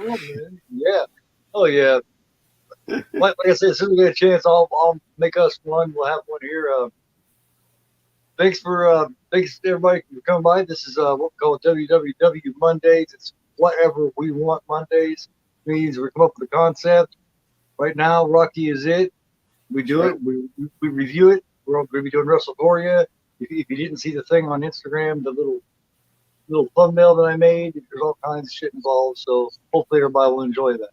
Oh man, yeah. Oh yeah. Like I said, as soon as we get a chance, I'll make us one. We'll have one here. Thanks to everybody for coming by. This is what we call WWW Mondays. It's whatever we want Mondays. Means we come up with a concept. Right now, Rocky is it. We That's do right. it. We review it. We're going to be doing WrestleGoria. If you didn't see the thing on Instagram, the little thumbnail that I made, there's all kinds of shit involved. So hopefully everybody will enjoy that.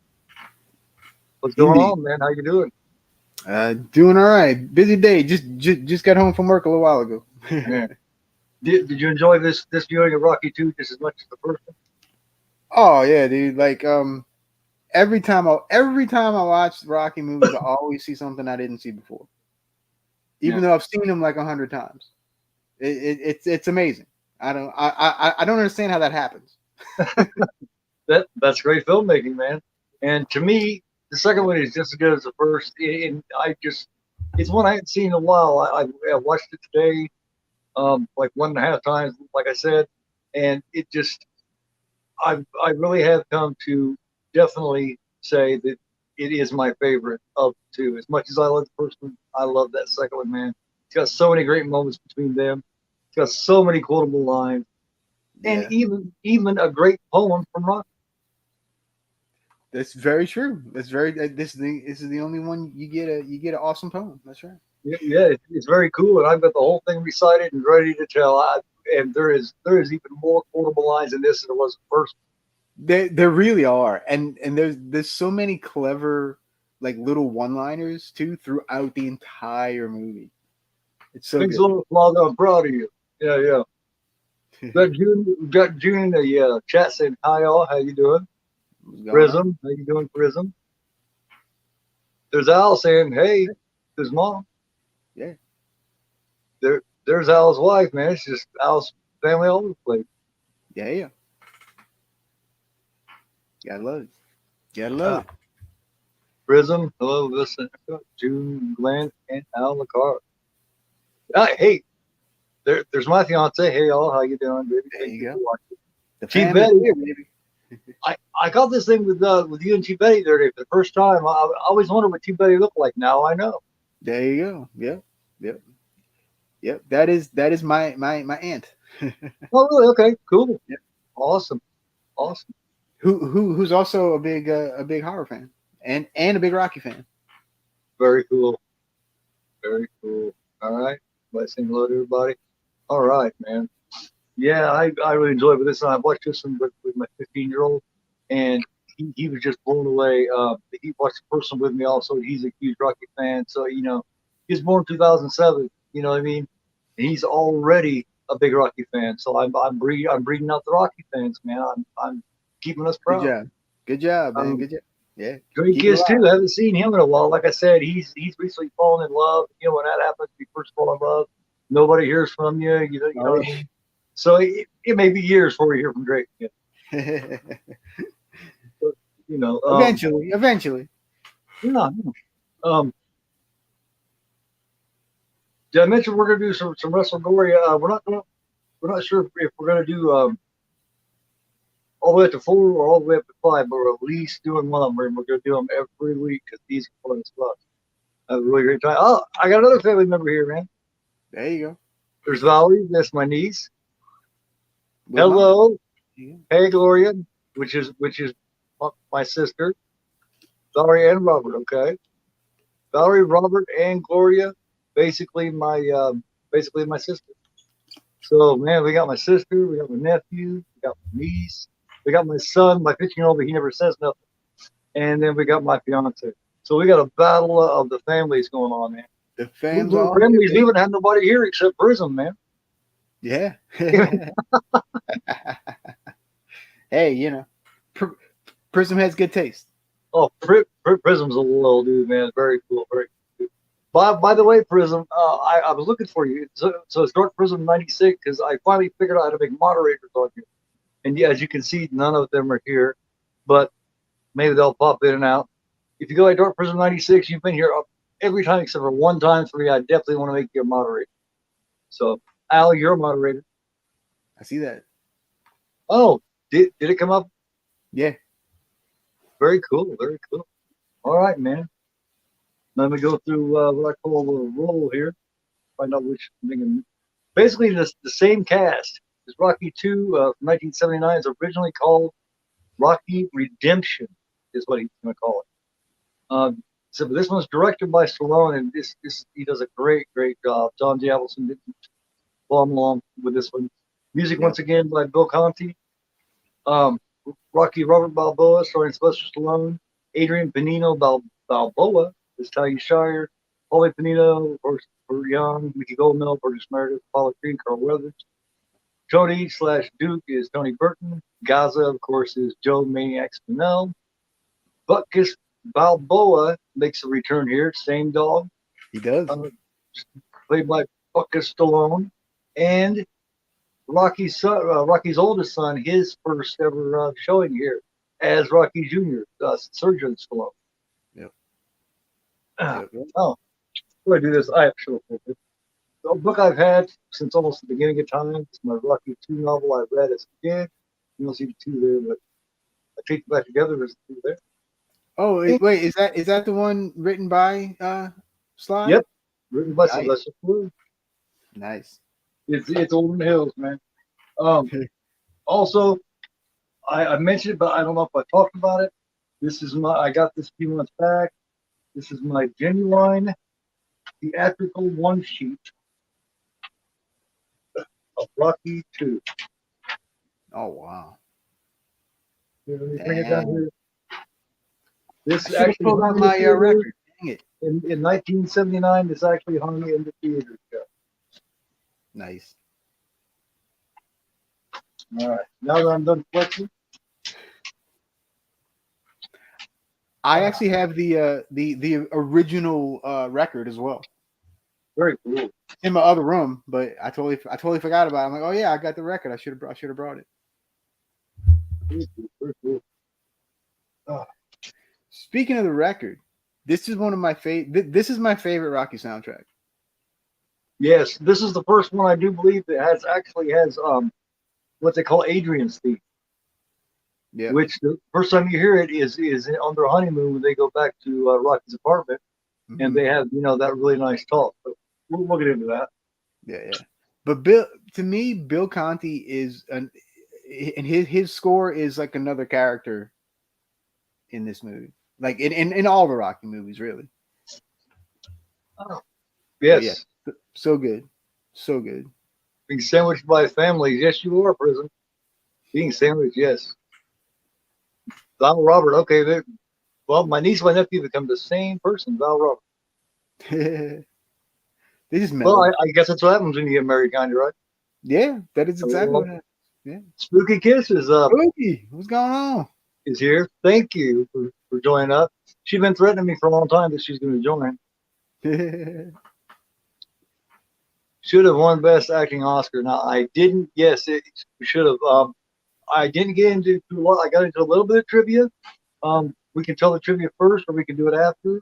What's going Indeed. on, man? How you doing? Doing all right. Busy day. Just got home from work a little while ago. Yeah. Did you enjoy this viewing of Rocky 2 just as much as the first one? Oh yeah, dude. Like every time I watch Rocky movies, I always see something I didn't see before, Yeah. even though I've seen them like 100 times. It's amazing. I don't understand how that happens. That's great filmmaking, man. And to me, the second one is just as good as the first. And it's one I hadn't seen in a while. I watched it today, like 1.5 times, like I said, and I really have come to definitely say that it is my favorite of the two. As much as I love the first one, I love that second one, man. It's got so many great moments between them. It's got so many quotable lines, and Yeah, even a great poem from Rocky. that's very true. That's very. This is the only one you get an awesome poem. That's right. Yeah, it's very cool, and I've got the whole thing recited and ready to tell. And there is even more quotable lines in this than there was in the first. There really are, and there's so many clever like little one-liners too throughout the entire movie. It's so Thanks a good. lot, Father. I'm proud of you. Yeah, yeah. Got June in the chat saying hi all. How you doing? What's going on? Prism. How you doing, Prism? There's Al saying hey. There's Mom. Yeah, There's Al's wife, man. It's just Al's family all over the place. yeah, yeah. Gotta love it. Gotta love Ah, it. Prism. Hello, listen. June, Glenn, and Al Lucard. Hey, there's my fiance. Hey, all. How you doing, baby? There Thank you you go. for watching. The Chief family's Betty. here, baby. I got this thing with you and Chief Betty the other day for the first time. I always wondered what Chief Betty looked like. Now I know. There you go. Yep, yep, yep. That is my aunt. Oh, really? Okay, cool. Yep. Awesome. Awesome. Who's also a big horror fan and a big Rocky fan. Very cool. Very cool. All right. Let's say hello to everybody. All right, man. Yeah, I really enjoyed this. I watched this one with my 15-year-old, and he was just blown away. He watched the first one with me also. He's a huge Rocky fan. So, he was born 2007. You know what I mean? And he's already a big Rocky fan. So I'm breeding out the Rocky fans, man. I'm keeping us Good proud. job. Good job, man. Um, Good job. Yeah. Great Keep it kids too. alive. I haven't seen him in a while. Like I said, he's recently fallen in love. When that happens, you first fall in love. Nobody hears from you. You know Oh, what I mean? So it may be years before we hear from Drake again. yeah. But, you know, Eventually. yeah. Um, did I mention we're gonna do some WrestleGoria? We're not sure if we're gonna do all the way up to 4 or all the way up to 5, but we're at least doing one of them. We're gonna do them every week because these are fun as fuck. Have a really great time. Oh, I got another family member here, man. There you go. There's Valerie. That's my niece. With mom. Hello, Yeah. hey Gloria, which is my sister. Valerie and Robert. Okay, Valerie, Robert, and Gloria. Basically my sister. So man, we got my sister, we got my nephew, we got my niece, we got my son, my 15-year-old, but he never says nothing. And then we got my fiance. So we got a battle of the families going on, man. The fam's We're all here, families. We baby. haven't had nobody here except Prism, man. Yeah. Hey, Pr- Prism has good taste. Oh, Prism's a little old dude, man. Very cool, very cool. By the way, Prism, I was looking for you. So it's Dark Prism 96 because I finally figured out how to make moderators on here. And yeah, as you can see, none of them are here, but maybe they'll pop in and out. If you go to Dark Prism 96, you've been here every time except for one time for me. I definitely want to make you a moderator. So, Al, you're a moderator. I see that. Oh, did it come up? Yeah. Very cool. Very cool. All right, man. Let me go through what I call a roll here. Find out which thing. Basically, the same cast as Rocky 2 from 1979 is originally called Rocky Redemption, is what he's going to call it. So this one's directed by Stallone, and this he does a great job. John D. Avildsen did follow along with this one. Music Yep. once again by Bill Conti. Um, Rocky Robert Balboa, starring Sylvester Stallone. Adrian Benino Balboa is Talia Shire. Paulie Panino for Young. Mickey Goldmill, Burgess Meredith, Paula Creed, Carl Weathers. Tony/Duke is Tony Burton. Gaza, of course, is Joe Maniac Spinell. Butkus Balboa makes a return here. Same dog. He does. Played by Butkus Stallone. And Rocky's oldest son, his first ever showing here as Rocky Jr., Surgeon Stallone. Yep. Oh, before I do this, I have to show a book I've had since almost the beginning of time. It's my Rocky 2 novel I read as a kid. You don't see the 2 there, but I take it back together. There's the 2 there. Oh, wait, is that the one written by Sly? Yep, written by Nice. Sylvester Stallone. Nice. It's over in the hills, man. Also, I mentioned it, but I don't know if I talked about it. I got this a few months back. This is my genuine theatrical one sheet of Rocky 2. Oh wow. Here, let me bring it down here. This I should have actually pulled out hung in my the theater record. Dang it. in 1979. This actually hung in the theater show. Nice. All right, now that I'm done flexing, I actually have the original record as well very cool. in my other room, but I totally forgot about it. I'm like, oh yeah, I got the record. I should have brought it. Very cool. Speaking of the record, this is one of my This is my favorite Rocky soundtrack. Yes, this is the first one I do believe that actually has what they call Adrian's theme. Yeah. Which the first time you hear it is on their honeymoon when they go back to Rocky's apartment, and they have that really nice talk. But we'll get into that. Yeah. But to me, Bill Conti is and his score is like another character in this movie, like in all the Rocky movies, really. Oh, yes. Yeah. So good, so good. Being sandwiched by family, yes, you are, prison. Being sandwiched, yes. Val Robert, okay. Well, my niece and my nephew become the same person, Val Robert. They just met. Well, I guess that's what happens when you get married, kind of, right? Yeah, that is exactly what happened. Yeah. Spooky Kiss Spooky, what's going on? Is here. Thank you for joining up. She's been threatening me for a long time that she's going to join. Should have won Best Acting Oscar. Now I didn't. Yes, it should have. I didn't get into a lot. I got into a little bit of trivia. We can tell the trivia first, or we can do it after.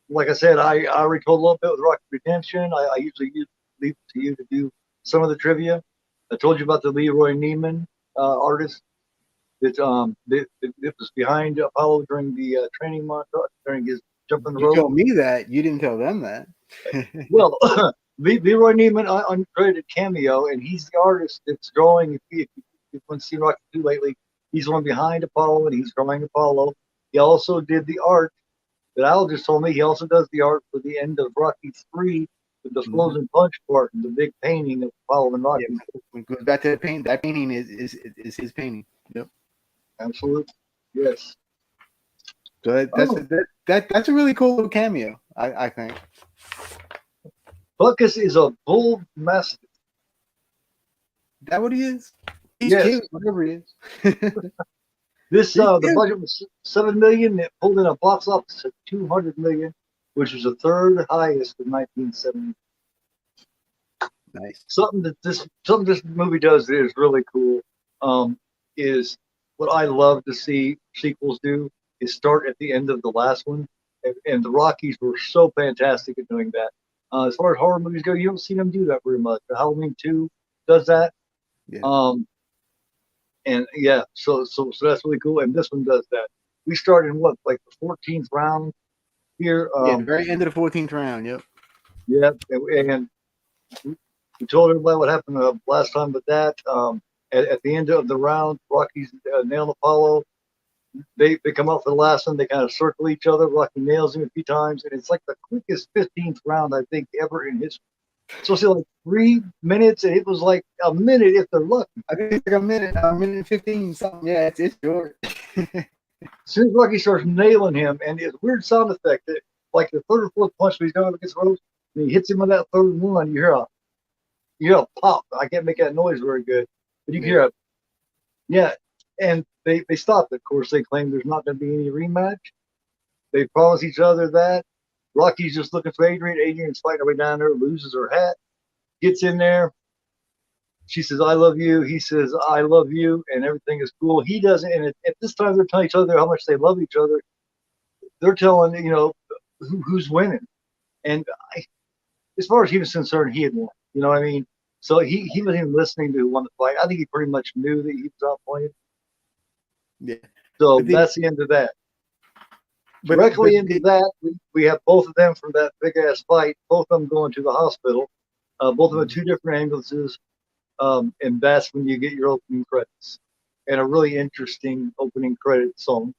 Like I said, I already told a little bit with Rocky Redemption. I usually leave it to you to do some of the trivia. I told you about the Leroy Neiman artist that it was behind Apollo during the training montage, during his jump in the rope. You told me that. You didn't tell them that. Well, Leroy Neiman uncredited cameo, and he's the artist that's drawing. If you've seen Rocky 2 lately, he's the one behind Apollo, and he's drawing Apollo. He also did the art that Al just told me. He also does the art for the end of Rocky 3 with the frozen punch part and the big painting of Apollo and Rocky. Yeah, when it goes back to the paint, that painting is his painting. Yep. Absolutely. Yes. So that's a really cool little cameo, I think. Buckus is a bull mastiff. Is that what he is? He's Yes. cute, whatever he is. This the budget was $7 million. It pulled in a box office of $200 million, which was the third highest in 1970. Nice. Something this movie does that is really cool. Is what I love to see sequels do is start at the end of the last one, and the Rockies were so fantastic at doing that. As far as horror movies go, you don't see them do that very much. The Halloween 2 does that. Yeah. And yeah, so that's really cool. And this one does that. we started in what, like the 14th round here. Yeah, the very end of the 14th round. Yep. Yeah, and we told everybody what happened last time with that. At the end of the round, Rocky's nailing Apollo. They come out for the last one. They kind of circle each other. Rocky nails him a few times, and it's like the quickest 15th round I think ever in history. So it's like 3 minutes, and it was like a minute if they're lucky. I think it's like a minute and 15 something. Yeah, it's short. As soon as Rocky starts nailing him, and it's a weird sound effect, that, like the third or fourth punch when he's going up against Rose, and he hits him with that third one, you hear a pop. I can't make that noise very good, but you hear a, yeah, and they stopped it. Of course, they claim there's not going to be any rematch. They promise each other that. Rocky's just looking for Adrian. Adrian's fighting her way down there, loses her hat, gets in there. She says, I love you. He says, I love you, and everything is cool. He doesn't, and at this time, they're telling each other how much they love each other. They're telling, who's winning. And as far as he was concerned, he had won. You know what I mean? So he wasn't even listening to who won the fight. I think he pretty much knew that he was out playing. Yeah. So that's the end of that. Directly into that, we have both of them from that big ass fight. Both of them going to the hospital. Both of them 2 different ambulances. And that's when you get your opening credits, and a really interesting opening credit song.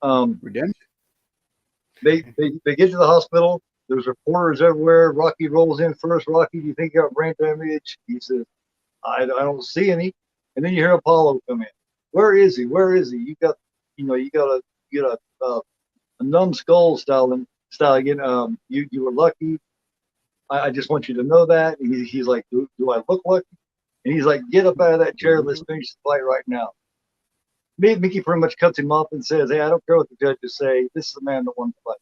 Redemption. They get to the hospital. There's reporters everywhere. Rocky rolls in first. Rocky, do you think you got brain damage? He says, I don't see any. And then you hear Apollo come in. Where is he? Where is he? You got a numbskull stallion. You were lucky. I just want you to know that. He's like, do I look lucky? And he's like, get up out of that chair. Let's finish the fight right now. Mickey pretty much cuts him off and says, hey, I don't care what the judges say. This is the man that won the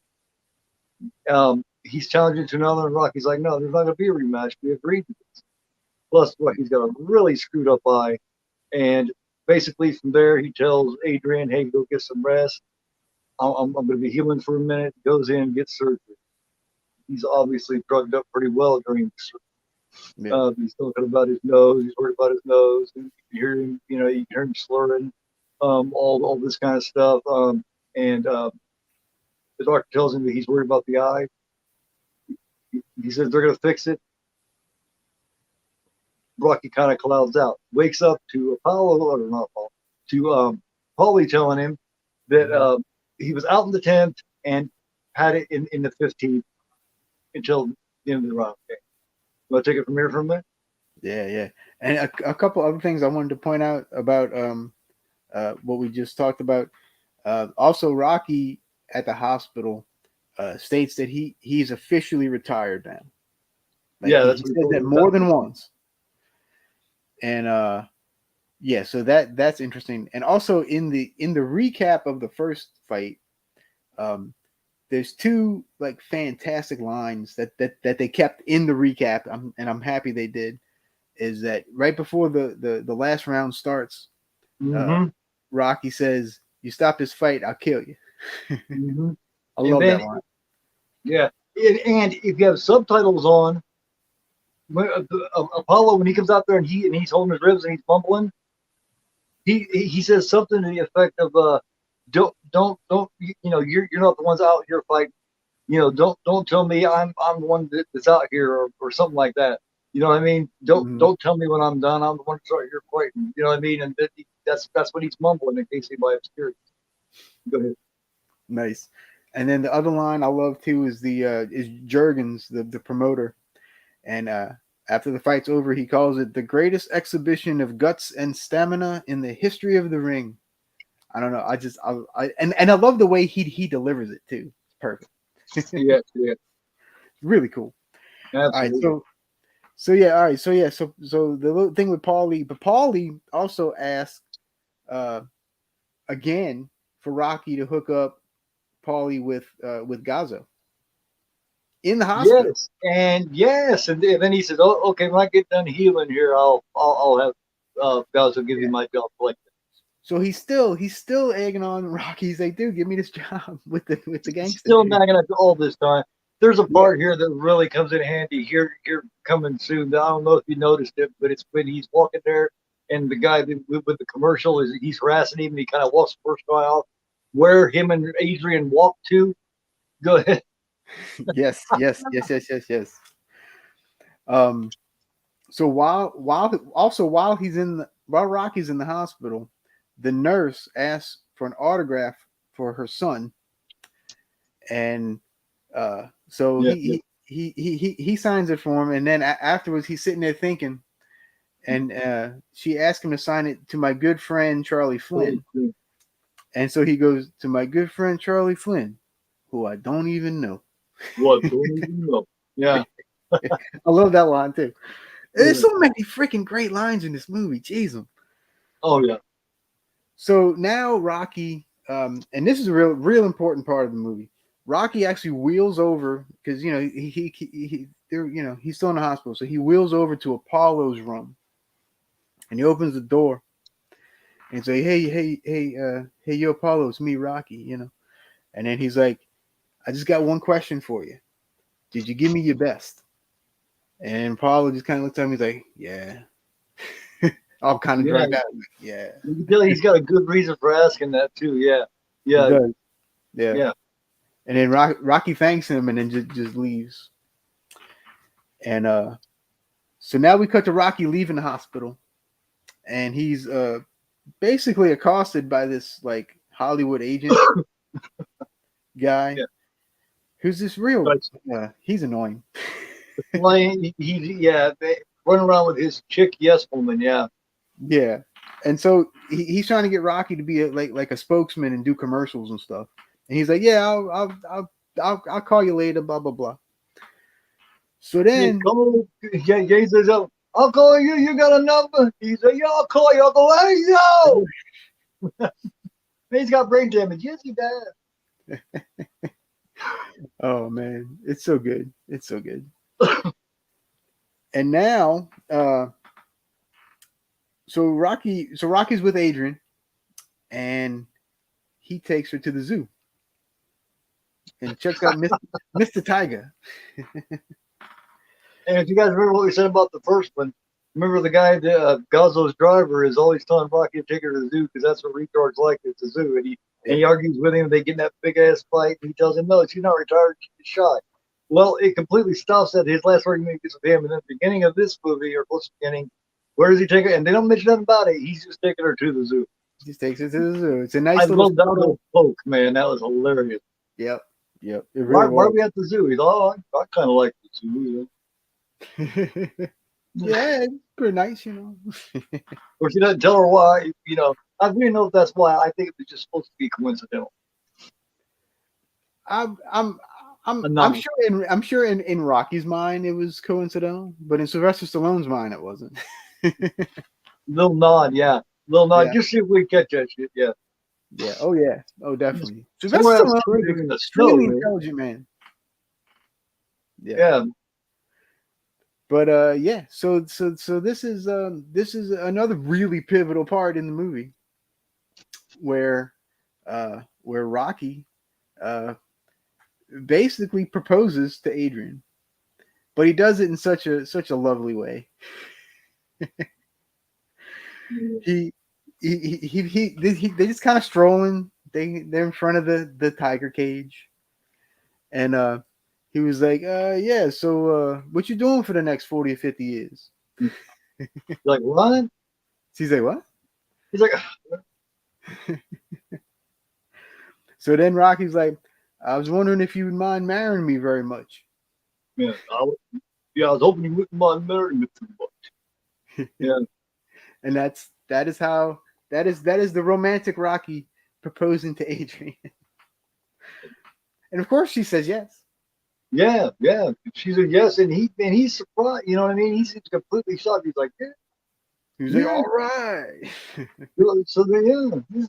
fight. He's challenging to another, and Rocky's like, no, there's not going to be a rematch. We agreed to this. Plus, he's got a really screwed up eye. And basically from there, he tells Adrian, hey, go get some rest. I'm going to be healing for a minute. Goes in, gets surgery. He's obviously drugged up pretty well during the surgery. Yeah. He's talking about his nose. He's worried about his nose. And you can hear him, you can hear him slurring, all this kind of stuff. And the doctor tells him that he's worried about the eye. He says they're going to fix it. Rocky kind of clouds out, wakes up to Apollo, or not Apollo, to Paulie telling him that he was out in the 10th and had it in the 15th until the end of the round. Okay. You want to take it from here for a minute? Yeah. And a couple other things I wanted to point out about what we just talked about. Also, Rocky at the hospital states that he's officially retired now. Like, yeah, he said that more than once. And so that's interesting. And also in the recap of the first fight, there's 2 like fantastic lines that they kept in the recap. I'm happy they did. Is that right before the last round starts? Rocky says, "You stop this fight, I'll kill you." I love that line. Yeah, and if you have subtitles on, Apollo, when he comes out there and he's holding his ribs and he's mumbling, he says something to the effect of don't you're not the ones out here fighting, don't tell me I'm the one that's out here or something like that. You know what I mean? Don't tell me when I'm done. I'm the one that's out here fighting. You know what I mean? And that's what he's mumbling in case anybody was curious. Go ahead. Nice. And then the other line I love too is is Jurgens, the promoter. And after the fight's over, he calls it the greatest exhibition of guts and stamina in the history of the ring. I don't know. I love the way he delivers it too. It's perfect. Yeah. Really cool. Absolutely. All right. So the little thing with Paulie, but Paulie also asked again for Rocky to hook up Paulie with Gazzo in the hospital. Yes, and then he said, "Oh, okay, when I get done healing here, I'll have Gazzo give you my job like that." So he's still egging on Rocky. He's like, "Dude, give me this job with the gangster." He's still nagging after all this time. There's a part here that really comes in handy here coming soon. I don't know if you noticed it, but it's when he's walking there and the guy with the commercial he's harassing him and he kind of walks the first guy off. where him and Adrian walk to. Go ahead. Yes, yes, yes, yes, yes, yes. Um, so while he's while Rocky's in the hospital, the nurse asks for an autograph for her son, and so Yeah, yeah. he signs it for him, and then afterwards he's sitting there thinking, and she asked him to sign it to my good friend Charlie Flynn, and so he goes to my good friend Charlie Flynn, who I don't even know. What? Don't even know. Yeah. I love that line too. There's Yeah. so many freaking great lines in this movie. Jeez. Oh yeah. So now Rocky, and this is a real important part of the movie. Rocky actually wheels over because he's still in the hospital, so he wheels over to Apollo's room, and he opens the door and say, "Hey, yo, Apollo, it's me, Rocky." And then he's like, "I just got one question for you. Did you give me your best?" And Apollo just kind of looks at me, he's like, "Yeah." All kind of Yeah. drugged out. Like, yeah, You can tell he's got a good reason for asking that too. Yeah. he Yeah. does. Yeah. Yeah. And then Rocky thanks him and then just leaves. And so now we cut to Rocky leaving the hospital, and he's basically accosted by this like Hollywood agent guy Yeah. who's this real. Right. He's annoying. Playing. Yeah. They run around with his chick yes woman. Yeah. Yeah, and so he's trying to get Rocky to be like a spokesman and do commercials and stuff. And he's like, "Yeah, I'll call you later." Blah blah blah. So Yeah. then, Come on. Yeah. Yeah. He says, "I'll call you. You got a number?" He said, "Yeah, I'll call you." I'll go, "Hey, yo." He's got brain damage. Yes, he does. oh man, it's so good. It's so good. And now, so Rocky's with Adrian, and he takes her to the zoo and checks out Mr. Tiger. And if you guys remember what we said about the first one, remember the guy, Gazzo's driver, is always telling Rocky to take her to the zoo because that's what retards like. It's a zoo, and he argues with him. They get in that big ass fight, and he tells him, "No, she's not retired. She's shot." Well, it completely stops at his last argument with him, and at the beginning of this movie, or close to the beginning, where does he take her? And they don't mention nothing about it. He's just taking her to the zoo. Just takes her to the zoo. It's a I nice little love that little poke, man. That was hilarious. Yep. It Why, really why are was. we at the zoo? He's, "Oh, I kind of like the zoo." Yeah, it's pretty nice. Or she doesn't tell her why. I really know if that's why. I think it was just supposed to be coincidental. I'm I'm A I'm nod. sure in Rocky's mind it was coincidental, but in Sylvester Stallone's mind it wasn't. Little nod, yeah. Little nod. Yeah. Just see if we catch that shit, yeah. Yeah. Oh yeah. Oh definitely. Somewhere Sylvester else Stallone is trading an in the snow, extremely man. intelligent man. Yeah. Yeah. But yeah, so this is another really pivotal part in the movie where Rocky uh basically proposes to Adrian, but he does it in such a lovely way. he, they just kind of strolling. They're in front of the tiger cage, and he was like, yeah. So what you doing for the next 40 or 50 years? He's like, what? She's like, what? He's like, So then Rocky's like, I was wondering if you would mind marrying me very much. yeah, I was hoping you wouldn't mind marrying me too much. Yeah. And that is the romantic Rocky proposing to Adrian. And of course she says yes. Yeah, yeah. She said yes, and he's surprised, you know what I mean? He's completely shocked. He's like, yeah, He was like, yeah. all right. So then, yeah.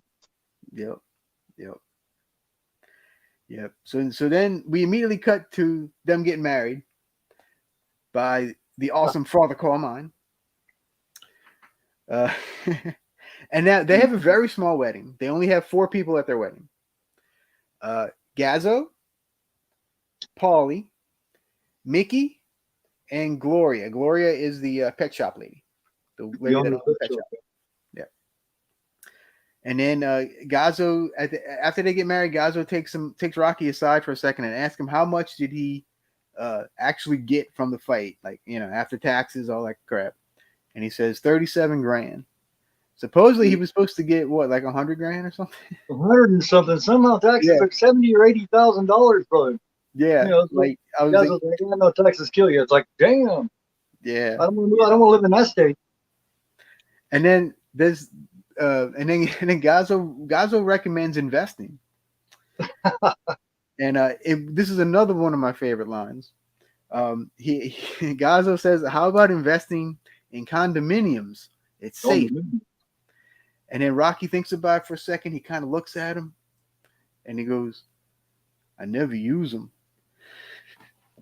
Yep. Yep. Yep. So then we immediately cut to them getting married by the awesome Father Carmine. Uh, and now they have a very small wedding. They only have 4 people at their wedding. Gazzo, Paulie, Mickey, and Gloria. Gloria is the pet shop lady. The lady that owns the pet shop. Yeah. And then Gazzo, after they get married, Gazzo takes Rocky aside for a second and asks him how much did he actually get from the fight, like, after taxes, all that crap. And he says 37 grand. Supposedly he was supposed to get what, like 100 grand or something. 100 and something. Somehow taxes Yeah. took $70,000 or $80,000 from him. Yeah, like I was guys like, no taxes kill you. It's like, damn. Yeah. I don't want to live in that state. And then there's and then Gazzo recommends investing. And this is another one of my favorite lines. Gazzo says, "How about investing in condominiums? It's safe." And then Rocky thinks about it for a second. He kind of looks at him, and he goes, "I never use them."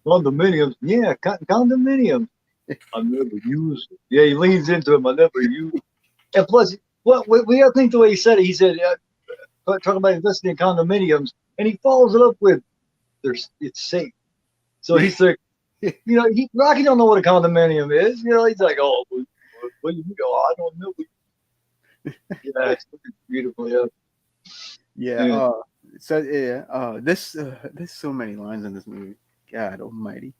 Condominiums, yeah, condominiums. I never use it. Yeah, he leans into him. I never use it. And plus, what we got to think the way he said it. He said, talking about investing in condominiums, and he follows it up with, "It's safe." So he's like, Rocky don't know what a condominium is. He's like, "Oh, well, you go. I don't know." Yeah, it's beautiful. Yeah. Yeah. There's so many lines in this movie. God Almighty.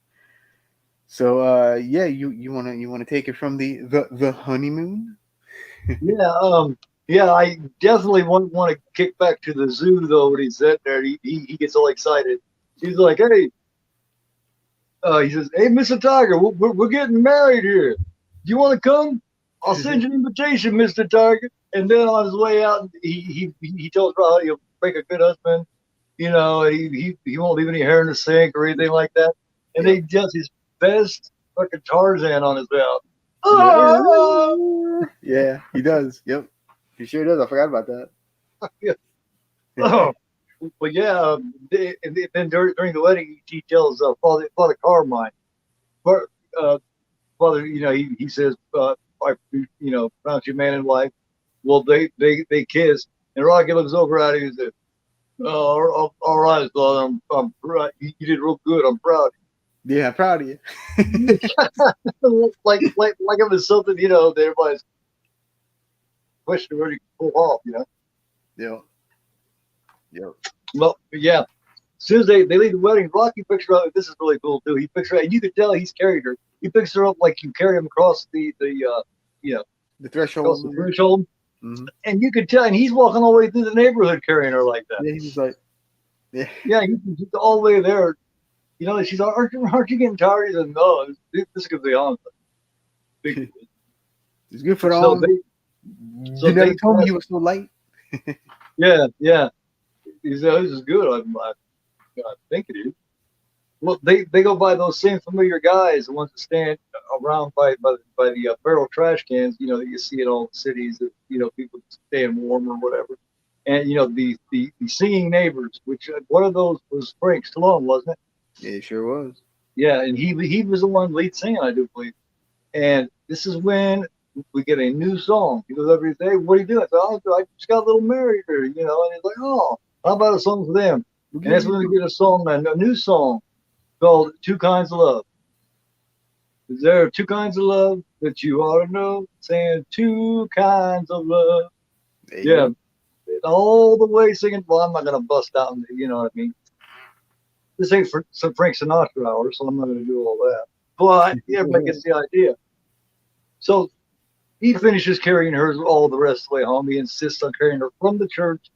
So you wanna take it from the honeymoon? Yeah. I definitely want to kick back to the zoo though. When he's sitting there, he gets all excited. He's like, "Hey," he says, "Hey, Mr. Tiger, we're getting married here. Do you want to come? I'll send you an invitation, Mr. Tiger." And then on his way out, he tells Rocky he'll make a good husband, and he won't leave any hair in the sink or anything like that. And then he does his best fucking Tarzan on his mouth. Yeah, he does. Yep, he sure does. I forgot about that. Yeah. Oh, but yeah, and then during the wedding, he tells Father Carmine, Father, he says, "I, pronounce you man and wife." Well, they kiss, and Rocky looks over at him and says, "Oh, all right, father, I'm proud. You did real good. I'm proud." Yeah, I'm proud of you. like it was something, that everybody's questioning where he can pull off, Yep. Well, yeah. As soon as they leave the wedding, Rocky picks her up. This is really cool too. He picks her up, and you could tell he's carried her. He picks her up like you carry him across the threshold. Across the threshold. Mm-hmm. And you could tell, and he's walking all the way through the neighborhood carrying her like that. Yeah, he's just like, yeah, he's all the way there. She's like, aren't you getting tired? He said, "No, this could be on." It's good for the arm. You never told me you were so light. Yeah. He said, "This is good. I think it is." Well, they go by those same familiar guys, the ones that stand around by the barrel trash cans, that you see in all the cities, that people staying warm or whatever. And the singing neighbors, which one of those was Frank Stallone, wasn't it? Yeah, it sure was. Yeah, and he was the one lead singing, I do believe. And this is when we get a new song. He goes every day, "What are you doing?" I said, "I just got a little married here," and he's like, "Oh, how about a song for them?" And that's when we get a new song called "Two Kinds of Love." Is there two kinds of love that you ought to know? Saying two kinds of love. Yeah, all the way singing. Well, I'm not gonna bust out, you know what I mean. This ain't for some Frank Sinatra hour, so I'm not gonna do all that. But everybody gets the idea. So he finishes carrying her all the rest of the way home. He insists on carrying her from the church.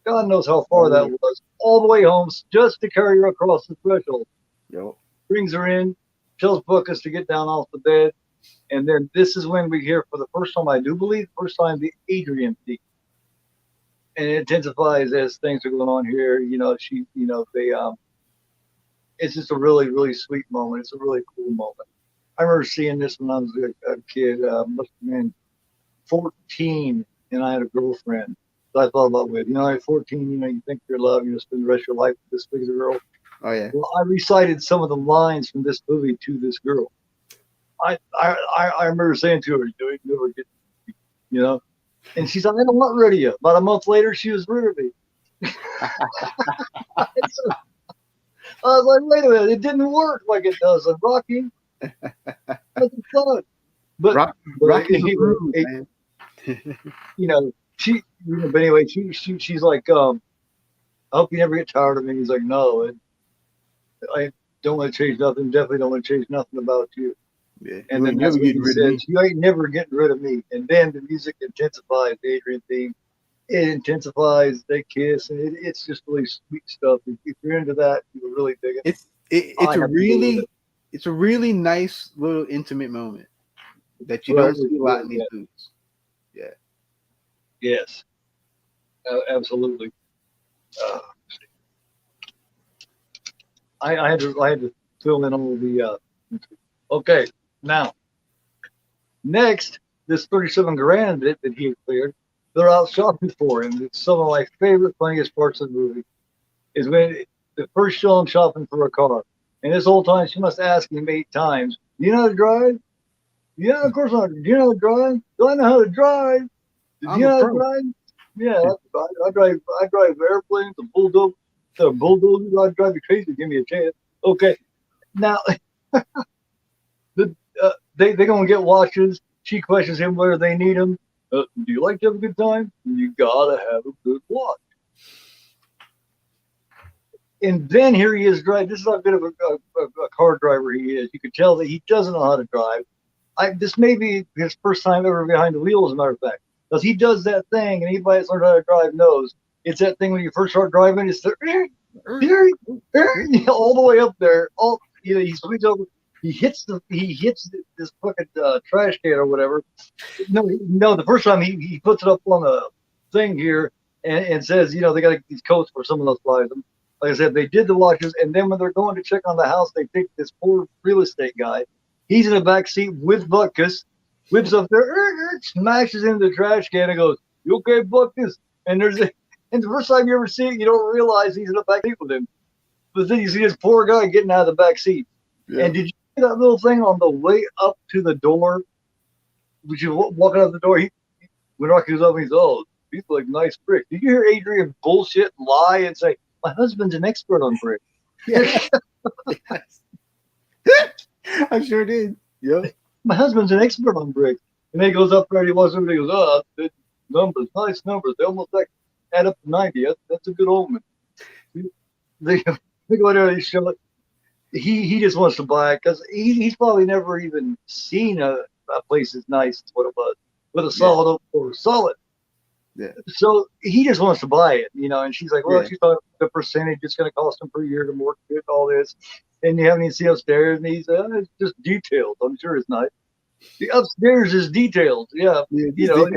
God knows how far that was, all the way home, just to carry her across the threshold. Yep. Brings her in, tells Buckus to get down off the bed, and then this is when we hear for the first time, I do believe, the Adrian theme. And it intensifies as things are going on here. It's just a really, really sweet moment. It's a really cool moment. I remember seeing this when I was a kid. Must have been 14, and I had a girlfriend that I thought about with. At 14, you think you're in love, you spend the rest of your life with this big girl. Oh yeah. Well, I recited some of the lines from this movie to this girl. I remember saying to her, "You never get," and she's like, "I'm not ready yet." About a month later, she was rid of me. I was like, "Wait a minute, it didn't work like it does in Rocky." But Rocky's rude, man. but anyway, she's like, I hope you never get tired of me. He's like, no, and I don't want to change nothing. Definitely don't want to change nothing about you. Yeah, And you then ain't that's never when getting he rid of me. says, you ain't never getting rid of me. And then the music intensifies, the Adrian theme. It intensifies, they kiss, and it's just really sweet stuff. If you're into that, you will really dig it. It's I a have to go with it. really nice little intimate moment that you don't Very see a lot cool. in these Yeah. movies. Yeah. Yes. Absolutely. Uh, I had to fill in all the. Okay. Now, next, this 37 grand that he had cleared, they're out shopping for him. It's some of my favorite, funniest parts of the movie is when the first show him shopping for a car. And this whole time, she must ask him 8 times, "Do you know how to drive? Yeah, of course not. Do you know how to drive? Do I know how to drive? Do you I'm a know how to pro. drive? Yeah, I drive airplanes, bulldozers. I drive you crazy. Give me a chance. Okay, now the they gonna get watches. She questions him whether they need them. Do you like to have a good time? You gotta have a good watch. And then here he is driving. This is how good of a car driver he is. You could tell that he doesn't know how to drive. This may be his first time ever behind the wheel, as a matter of fact, because he does that thing, and anybody that's learned how to drive knows it's that thing when you first start driving. It's the all the way up there. All he swings over. He hits this fucking trash can or whatever. No, the first time he puts it up on the thing here and says, they got these coats for someone else buys them. Like I said, they did the watches, and then when they're going to check on the house, they take this poor real estate guy. He's in the back seat with Butkus, whips up there, smashes into the trash can, and goes, "You okay, Butkus?" And and the first time you ever see it, you don't realize he's in the back seat with him. But then you see this poor guy getting out of the back seat. Yeah. And did you see that little thing on the way up to the door? Which you walking out the door, when Rocky goes up, he's, "Oh, these look nice bricks." Did you hear Adrian bullshit lie and say, "My husband's an expert on bricks"? Yeah. I sure did. Yep. My husband's an expert on bricks. And then he goes up there and he walks over and he goes, "Oh, good numbers, nice numbers. They almost add up to 90. That's a good omen." They go there and they show it. He just wants to buy it because he's probably never even seen a place as nice as what it was with a solid or solid. Yeah. So he just wants to buy it, and she's like, "Well, Yeah. she's talking the percentage it's going to cost him per year to mortgage it, all this." And you haven't even seen upstairs, and he's, "It's just detailed. I'm sure it's nice." The upstairs is detailed. Yeah, These details.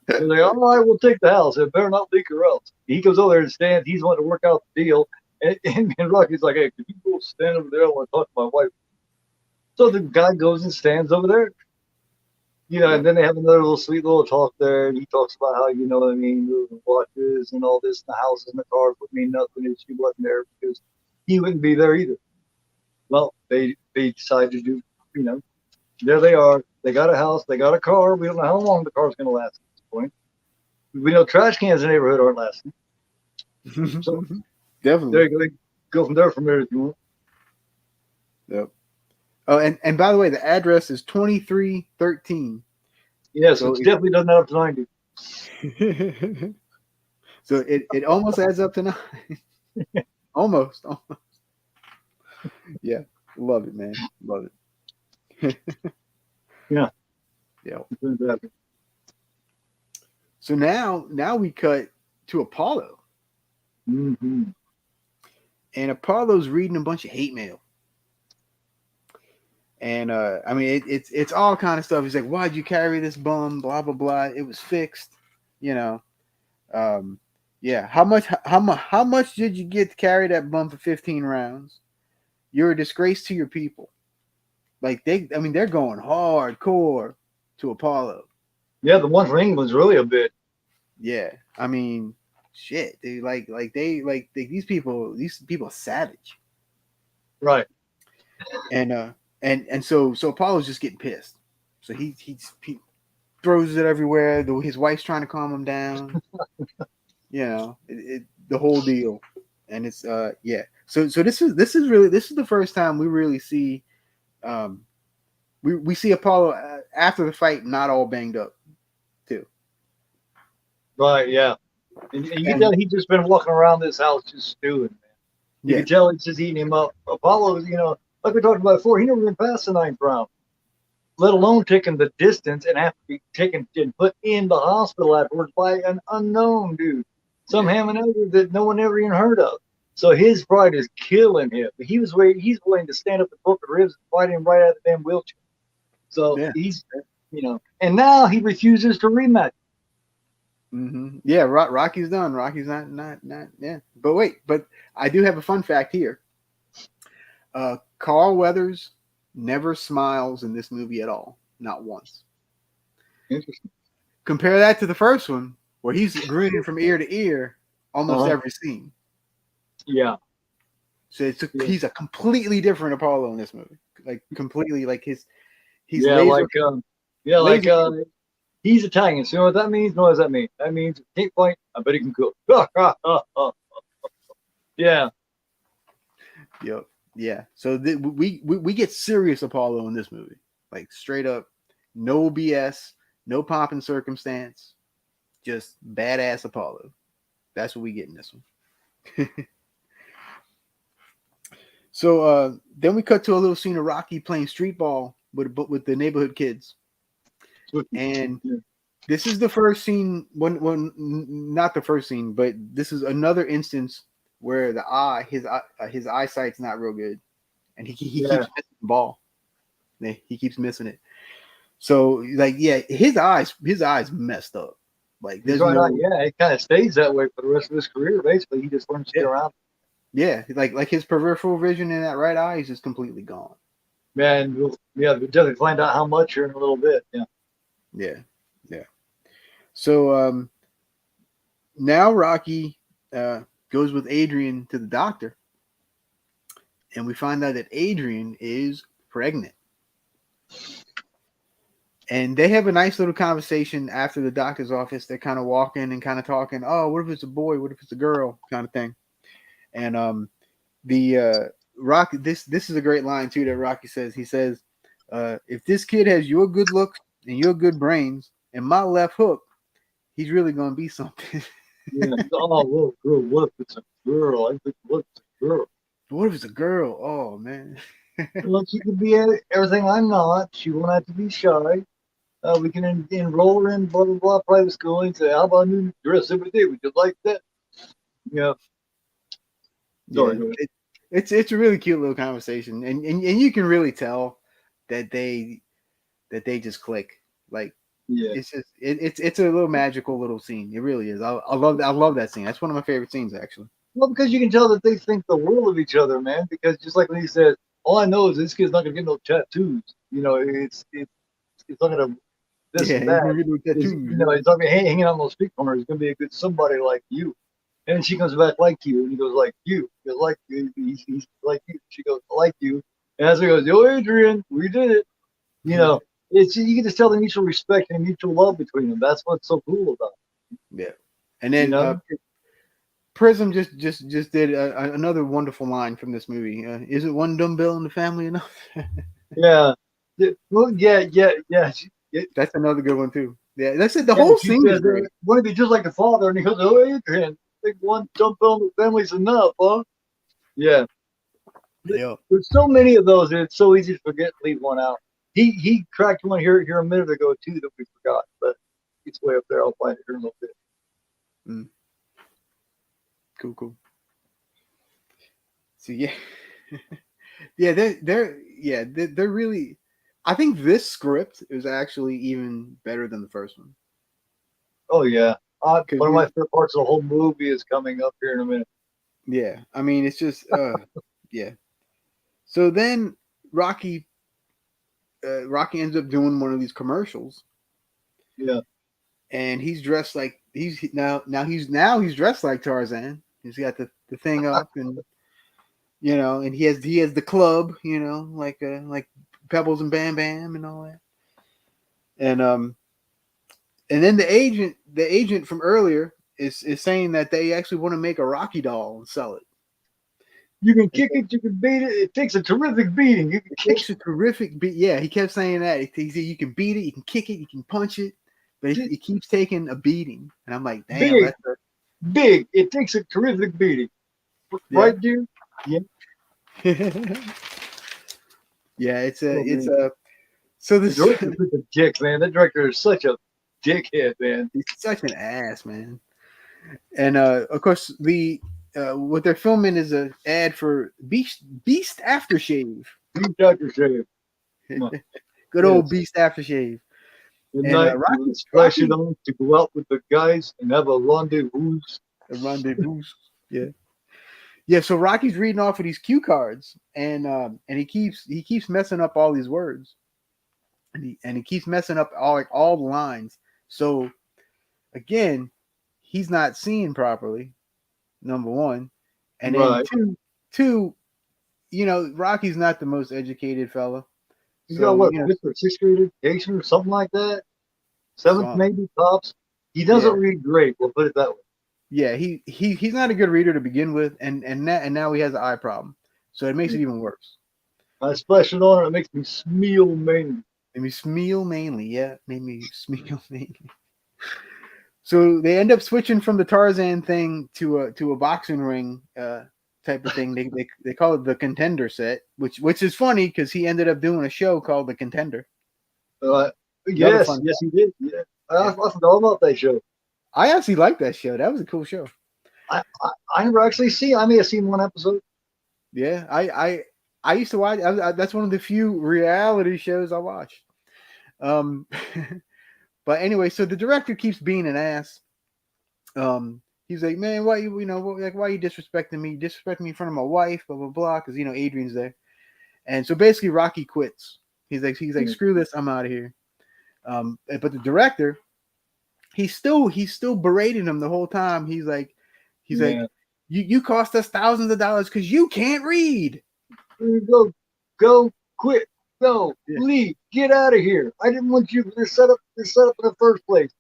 they're like, "All right, we'll take the house. It better not leak or else." He goes over there and stands. He's wanting to work out the deal. And Rocky's like, "Hey, could you go stand over there? I want to talk to my wife." So the guy goes and stands over there. And then they have another little sweet little talk there, and he talks about how, what I mean, the watches and all this, and the houses and the cars would mean nothing if she wasn't there because he wouldn't be there either. Well, they decide to do, there they are. They got a house, they got a car. We don't know how long the car's going to last at this point. We know trash cans in the neighborhood aren't lasting. So Definitely. there you go from there if you want. Yep. Oh, and by the way, the address is 2313. Yeah, so it's definitely doesn't add up to 90. So it almost adds up to 9. almost. Yeah, love it, man. Love it. Yeah. Yeah. Exactly. So now we cut to Apollo. Mm-hmm. And Apollo's reading a bunch of hate mail. And I mean, it's all kind of stuff. He's like, "Why'd you carry this bum? Blah blah blah. It was fixed." Yeah. How much did you get to carry that bum for 15 rounds? You're a disgrace to your people. Like they're going hardcore to Apollo. Yeah, the one from England's really a bit. Yeah, I mean, shit, dude. These people are savage. Right. And so Apollo's just getting pissed. So he throws it everywhere. His wife's trying to calm him down. The whole deal. And it's yeah. So this is the first time we really see we see Apollo after the fight not all banged up Right, yeah. And you can tell And he's just been walking around this house just stewing, man. You yeah, can tell it's just eating him up. Apollo, like we talked about before, he never been past the ninth round, let alone taking the distance and have to be taken and put in the hospital afterwards by an unknown dude, some yeah, ham and egg that no one ever even heard of. So his pride is killing him. He's willing to stand up and broken ribs and fight him right out of the damn wheelchair. So yeah. and now he refuses to rematch. Yeah, Rocky's done. Rocky's not. Yeah, but wait, but I do have a fun fact here. Carl Weathers never smiles in this movie at all, not once. Interesting. Compare that to the first one, where he's grinning from ear to ear almost Uh-huh. every scene. Yeah. So Yeah. he's a completely different Apollo in this movie. Like completely, like he's Yeah, laser laser. he's Italian. So you know what that means? No, what does that mean? That means can't fight. I bet he can cook. Yeah. Yep. Yeah. So we get serious Apollo in this movie, like straight up, no BS, no pomp and circumstance, just badass Apollo. That's what we get in this one. So then we cut to a little scene of Rocky playing street ball with the neighborhood kids, and Yeah. this is the first scene. When not the first scene, but this is another instance where his eyesight's not real good, and he keeps Yeah. missing the ball. He keeps missing it. So like yeah, his eyes messed up. Like He's there's right no on. Yeah, it kind of stays that way for the rest of his career. Basically, he just learns to get yeah around. yeah like his peripheral vision in that right eye is just completely gone. Man, we'll definitely find out how much here in a little bit. Yeah. Yeah yeah. So now Rocky goes with Adrian to the doctor, and we find out that Adrian is pregnant. And they have a nice little conversation after the doctor's office. They're kind of walking and kind of talking. Oh, what if it's a boy? What if it's a girl? Kind of thing. And the Rocky, this is a great line too that Rocky says. He says, "If this kid has your good looks and your good brains and my left hook, he's really gonna be something." Yeah. Oh, look, girl. What if it's a girl? I think what if it's a girl? But what if it's a girl? Oh man. Well, she could be everything I'm not. She won't have to be shy. We can enroll her in blah blah blah private school and say, "How about new dress every day? Would you like that?" Yeah. Sorry. Yeah, Go ahead. it's a really cute little conversation, and you can really tell that they just click. Like Yeah. it's just it's a little magical little scene. It really is. I love that scene. That's one of my favorite scenes actually. Well, because you can tell that they think the world of each other, man. Because just like when he said, "All I know is this kid's not gonna get no tattoos." It's not gonna this Yeah, and he's that. gonna get no tattoos. Yeah. He's not gonna hanging on those street corners. He's gonna be a good somebody like you. And she comes back like you, and he goes like you. He goes like you. He's like you. She goes like you. And as he goes, "Yo, Adrian, we did it." You know, it's you can just tell the mutual respect and mutual love between them. That's what's so cool about Yeah, and it. then Prism just did another wonderful line from this movie. Isn't one dumbbell in the family enough? Yeah. Well, yeah. That's another good one too. Yeah, that's it. The Yeah, whole she scene is said, great. "Want to be just like the father?" And he goes, "Oh, Adrian, I think one dumbbell in the family's enough, huh?" Yeah. Yeah, There's so many of those, and it's so easy to forget and leave one out. He cracked one here a minute ago too that we forgot, but it's way up there. I'll find it here in a little bit. mm, cool. So yeah, yeah, they're really. I think this script is actually even better than the first one Oh yeah, because one of my favorite parts of the whole movie is coming up here in a minute. yeah, I mean it's just yeah. So then Rocky Rocky ends up doing one of these commercials, Yeah, and he's dressed like he's dressed like Tarzan. He's got the thing up, and and he has the club, like Pebbles and Bam Bam and all that. And then the agent from earlier is saying that they actually want to make a Rocky doll and sell it. you can kick it, you can beat it. It takes a terrific beating. It takes a terrific beat. Yeah, he kept saying that. He said you can beat it, you can kick it, you can punch it, but he keeps taking a beating, and I'm like, damn, Big, that's big. It takes a terrific beating, yeah. right, dude? Yeah. Yeah, it's Oh, a man. so The this director's such a dick, man. That director is such a dickhead, man. he's such an ass, man. And of course, the what they're filming is a ad for Beast Aftershave. He's Dr. Shave. Good old Yes. Beast Aftershave. Good And night. You will splash it Rocky on to go out with the guys and have a rendezvous. a rendezvous. Yeah. Yeah, so Rocky's reading off of these cue cards, and he keeps messing up all these words, and he keeps messing up all the lines. So again, he's not seeing properly. Number one, and then Right. two, Rocky's not the most educated fella. He's got So what, fifth or sixth grade education or something like that? Seventh, so maybe, tops. He doesn't yeah, read great. We'll put it that way. yeah, he's not a good reader to begin with, and now he has an eye problem, so it makes it even worse. I splash it on and it makes me smeal mainly. Made me smeal mainly, yeah, made me smeal mainly. So they end up switching from the Tarzan thing to a boxing ring type of thing. They call it the Contender set, which is funny because he ended up doing a show called The Contender. Another Yes, fun yes, fact. he did. Yeah. I Yeah. forgot about that show. I actually liked that show. That was a cool show. I never actually seen. I may have seen one episode. Yeah, I used to watch. That's one of the few reality shows I watched. Um, but anyway, so the director keeps being an ass. He's like, man, why why you disrespecting me? Disrespecting me in front of my wife, blah blah blah, because Adrian's there. And so basically, Rocky quits. He's like, screw this, I'm out of here. But the director, he's still berating him the whole time. He's like, Yeah. you cost us thousands of dollars because you can't read. Go, quit, go, Yeah. leave, get out of here. I didn't want you for this setup in the first place.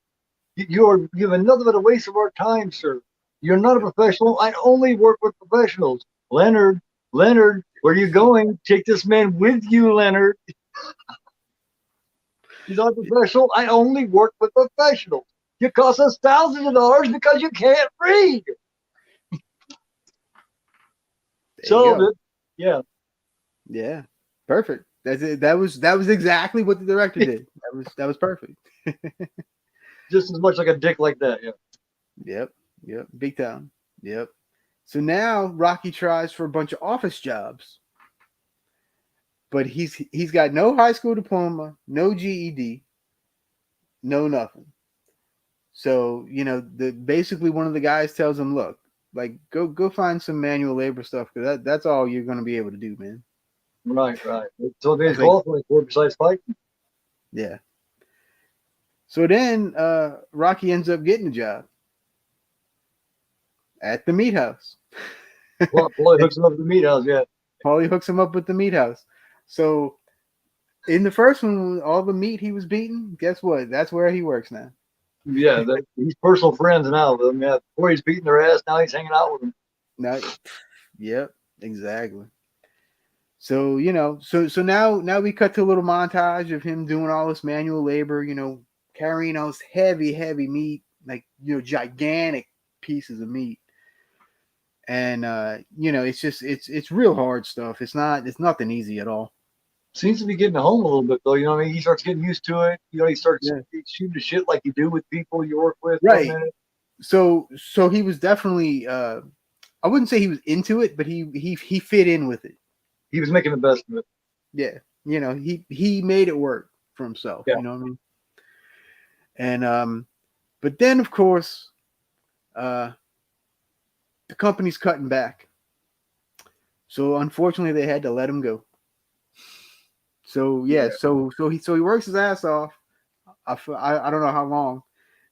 You have nothing but a waste of our time, sir. You're not a professional. I only work with professionals. Leonard, where are you going? Take this man with you, Leonard. He's not a professional. I only work with professionals. You cost us thousands of dollars because you can't read. So, yeah. Yeah, perfect. That's it. That was exactly what the director did. That was perfect. Just as much like a dick like that, yeah. Yep, big time. Yep. So now Rocky tries for a bunch of office jobs, but he's got no high school diploma, no GED, no nothing. So basically one of the guys tells him, look, like go find some manual labor stuff because that's all you're going to be able to do, man. Right. So they I think, qualify for besides fighting. yeah. So then Rocky ends up getting a job at the meat house. Well, Paulie hooks him up at the meat house, yeah. Paulie hooks him up with the meat house. So in the first one, all the meat he was beating, guess what? That's where he works now. Yeah, he's personal friends now with them. Yeah, before he's beating their ass, now he's hanging out with them. Now, yep, exactly. So so now we cut to a little montage of him doing all this manual labor, carrying all this heavy meat, like gigantic pieces of meat. And it's real hard stuff. It's nothing easy at all. Seems to be getting home a little bit though. You know what I mean? He starts getting used to it. He starts shooting the shit like you do with people you work with. Right. So he was definitely I wouldn't say he was into it, but he fit in with it. He was making the best of it. Yeah. He made it work for himself. Yeah. You know what I mean? And but then of course the company's cutting back. So unfortunately they had to let him go. So so he works his ass off. I don't know how long,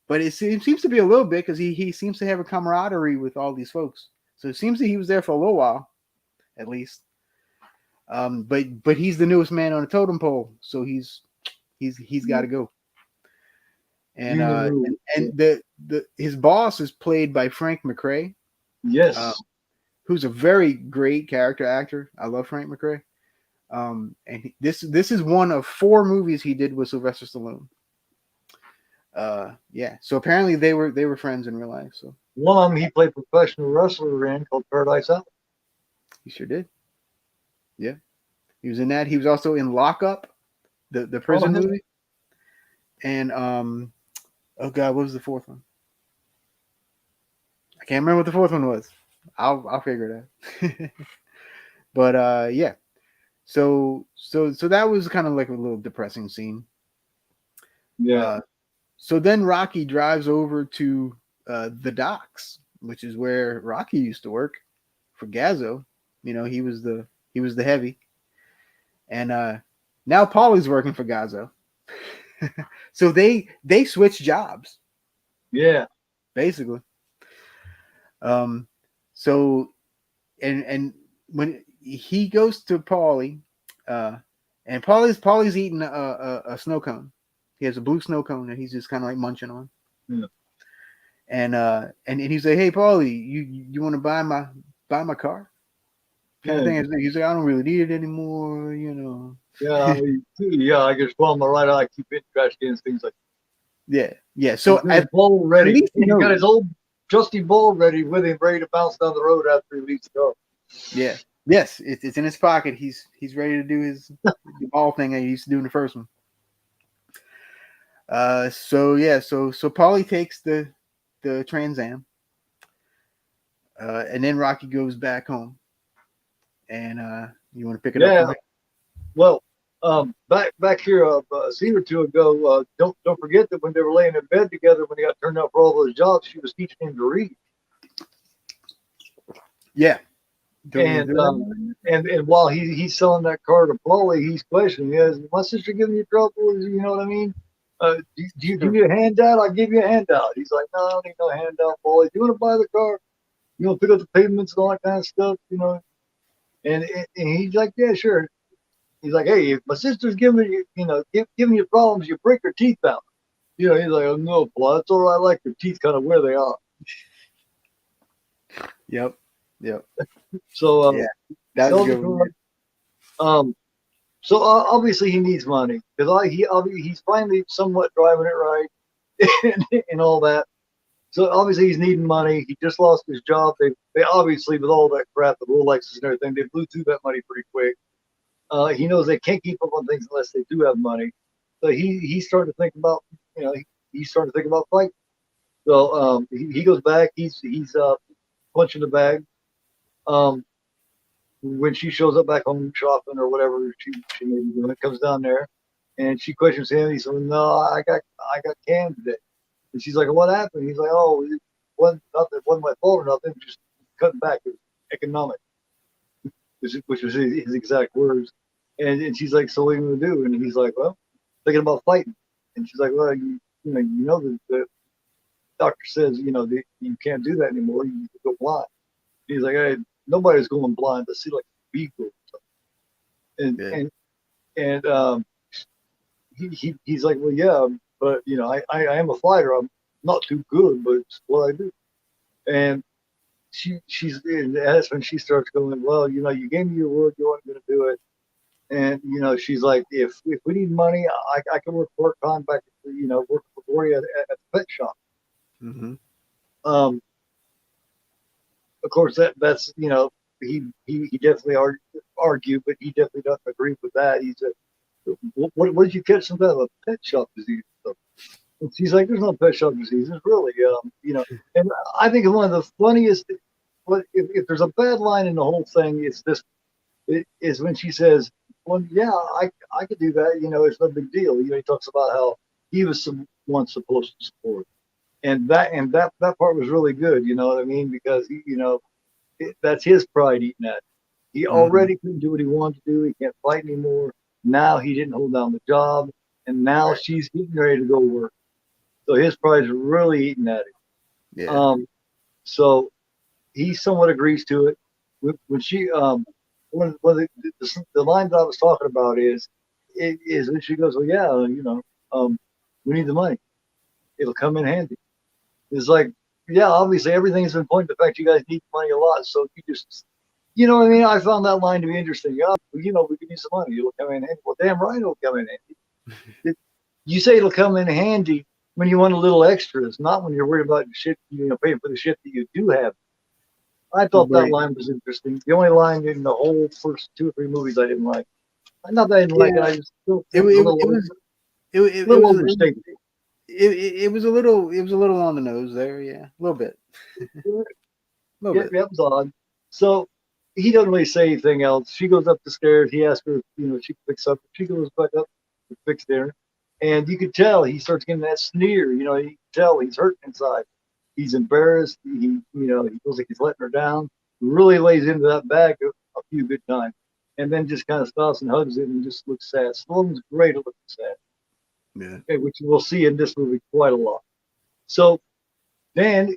but it seems to be a little bit because he seems to have a camaraderie with all these folks. So it seems that he was there for a little while, at least. But he's the newest man on the totem pole, so he's got to go. And his boss is played by Frank McRae. Yes. Who's a very great character actor. I love Frank McRae. And this is one of 4 movies he did with Sylvester Stallone. Yeah. So apparently they were friends in real life. So One of them he played professional wrestler in called Paradise Alley. he sure did. Yeah. He was in that. He was also in Lockup, the Oh, prison movie. And oh god, what was the fourth one? I can't remember what the fourth one was. I'll figure it out. But yeah. So that was kind of like a little depressing scene. yeah, Uh, so then Rocky drives over to the docks, which is where Rocky used to work for Gazzo. You know, he was the heavy, and now Paulie's working for Gazzo. So they switch jobs yeah, basically. Um, so and when he goes to Paulie, uh, and Paulie's eating a snow cone. He has a blue snow cone that he's just kind of like munching on. yeah. And he's like, "Hey, Paulie, you want to buy my car?" Kind of Yeah, thing. He's like, "I don't really need it anymore, you know." yeah, yeah. I just swallow my right eye, keep hitting trash cans, things like Yeah, yeah. that. He's So got his ball at ready. least he He's got knows. his old trusty ball ready with him, ready to bounce down the road after he leaves the car. Yeah. Yes, it's in his pocket. He's ready to do his the ball thing that he used to do in the first one. So yeah, so Paulie takes the Trans Am, and then Rocky goes back home. And you want to pick it up Yeah. from here? Well, back here a scene or two ago, don't forget that when they were laying in bed together, when they got turned out for all those jobs, she was teaching him to read. Yeah. And and while he's selling that car to Paulie, he's questioning, is my sister giving you trouble? You know what I mean? Do you need a handout? I'll give you a handout. He's like, no, I don't need no handout, Paulie. Do you want to buy the car? You want to pick up the payments and all that kind of stuff, you know? And he's like, yeah, sure. He's like, hey, if my sister's giving you, giving you problems, you break her teeth out. You know, he's like, oh no, Paul, that's all right. I like your teeth kind of where they are. Yep. Yep. So, Yeah. That was a good one. um, so obviously he needs money because he's finally somewhat driving it right and all that. So obviously he's needing money. He just lost his job. They obviously with all that crap, the Rolexes and everything, they blew through that money pretty quick. He knows they can't keep up on things unless they do have money. So he's starting to think about he's starting to think about fighting. So he goes back. He's punching the bag. Um, when she shows up back home shopping or whatever she may be doing, comes down there, and she questions him. He says, "No, I got canned today." And she's like, "What happened?" He's like, "Oh, it wasn't my fault or nothing. Just cutting back. It was economic," which was his exact words. And she's like, "So what are you gonna do?" And he's like, "Well, thinking about fighting." And she's like, "Well, the doctor says that you can't do that anymore. You go blind." He's like, "Hey, nobody's going blind. Let's see like a beagle." And Yeah. he's like, "Well, yeah, but I am a fighter. I'm not too good, but it's what I do." And and that's when she starts going, "Well, you gave me your word. You weren't going to do it." And she's like, if we need money, I can work part time back, work for Gore at the pet shop. Mm-hmm. Um, of course, that's he definitely argued, but he definitely doesn't agree with that. He said, what did you catch some kind of a pet shop disease?" And she's like, "There's no pet shop diseases, really." And I think one of the funniest, if there's a bad line in the whole thing, it's this. It is when she says, "Well, yeah, I could do that. It's no big deal." He talks about how he was once supposed to support, and that part was really good. You know what I mean? Because that's his pride eating at. He Mm-hmm. already couldn't do what he wanted to do. He can't fight anymore. Now he didn't hold down the job, and now Right. she's getting ready to go work. So his pride's really eating at him. Yeah. So he somewhat agrees to it. When she one of the line that I was talking about is when she goes, "Well, yeah, we need the money. It'll come in handy." It's like, yeah, obviously everything's been pointing to the fact you guys need money a lot, so you just, you know what I mean? I found that line to be interesting. Yeah, we can use some money. It'll come in handy. Well, damn right, it'll come in handy. You say it'll come in handy. when you want a little extras, not when you're worried about shit, paying for the shit that you do have. I thought that Right. line was interesting. The only line in the whole first 2 or 3 movies I didn't like. Not that I didn't like it. Yeah. I just thought It, it was a it, little it was it little was overstated. it was a little on the nose there. Yeah, a little bit, Yeah, a little yeah, bit. it was odd. So he doesn't really say anything else. She goes up the stairs. He asks her, if she can fix up. She goes back up to fix dinner, and you could tell he starts getting that sneer. You can tell he's hurting inside. He's embarrassed. He feels like he's letting her down. Really lays into that bag a few good times, and then just kind of stops and hugs it and just looks sad. Stallone's great at looking sad, Yeah. okay, which we'll see in this movie quite a lot. So then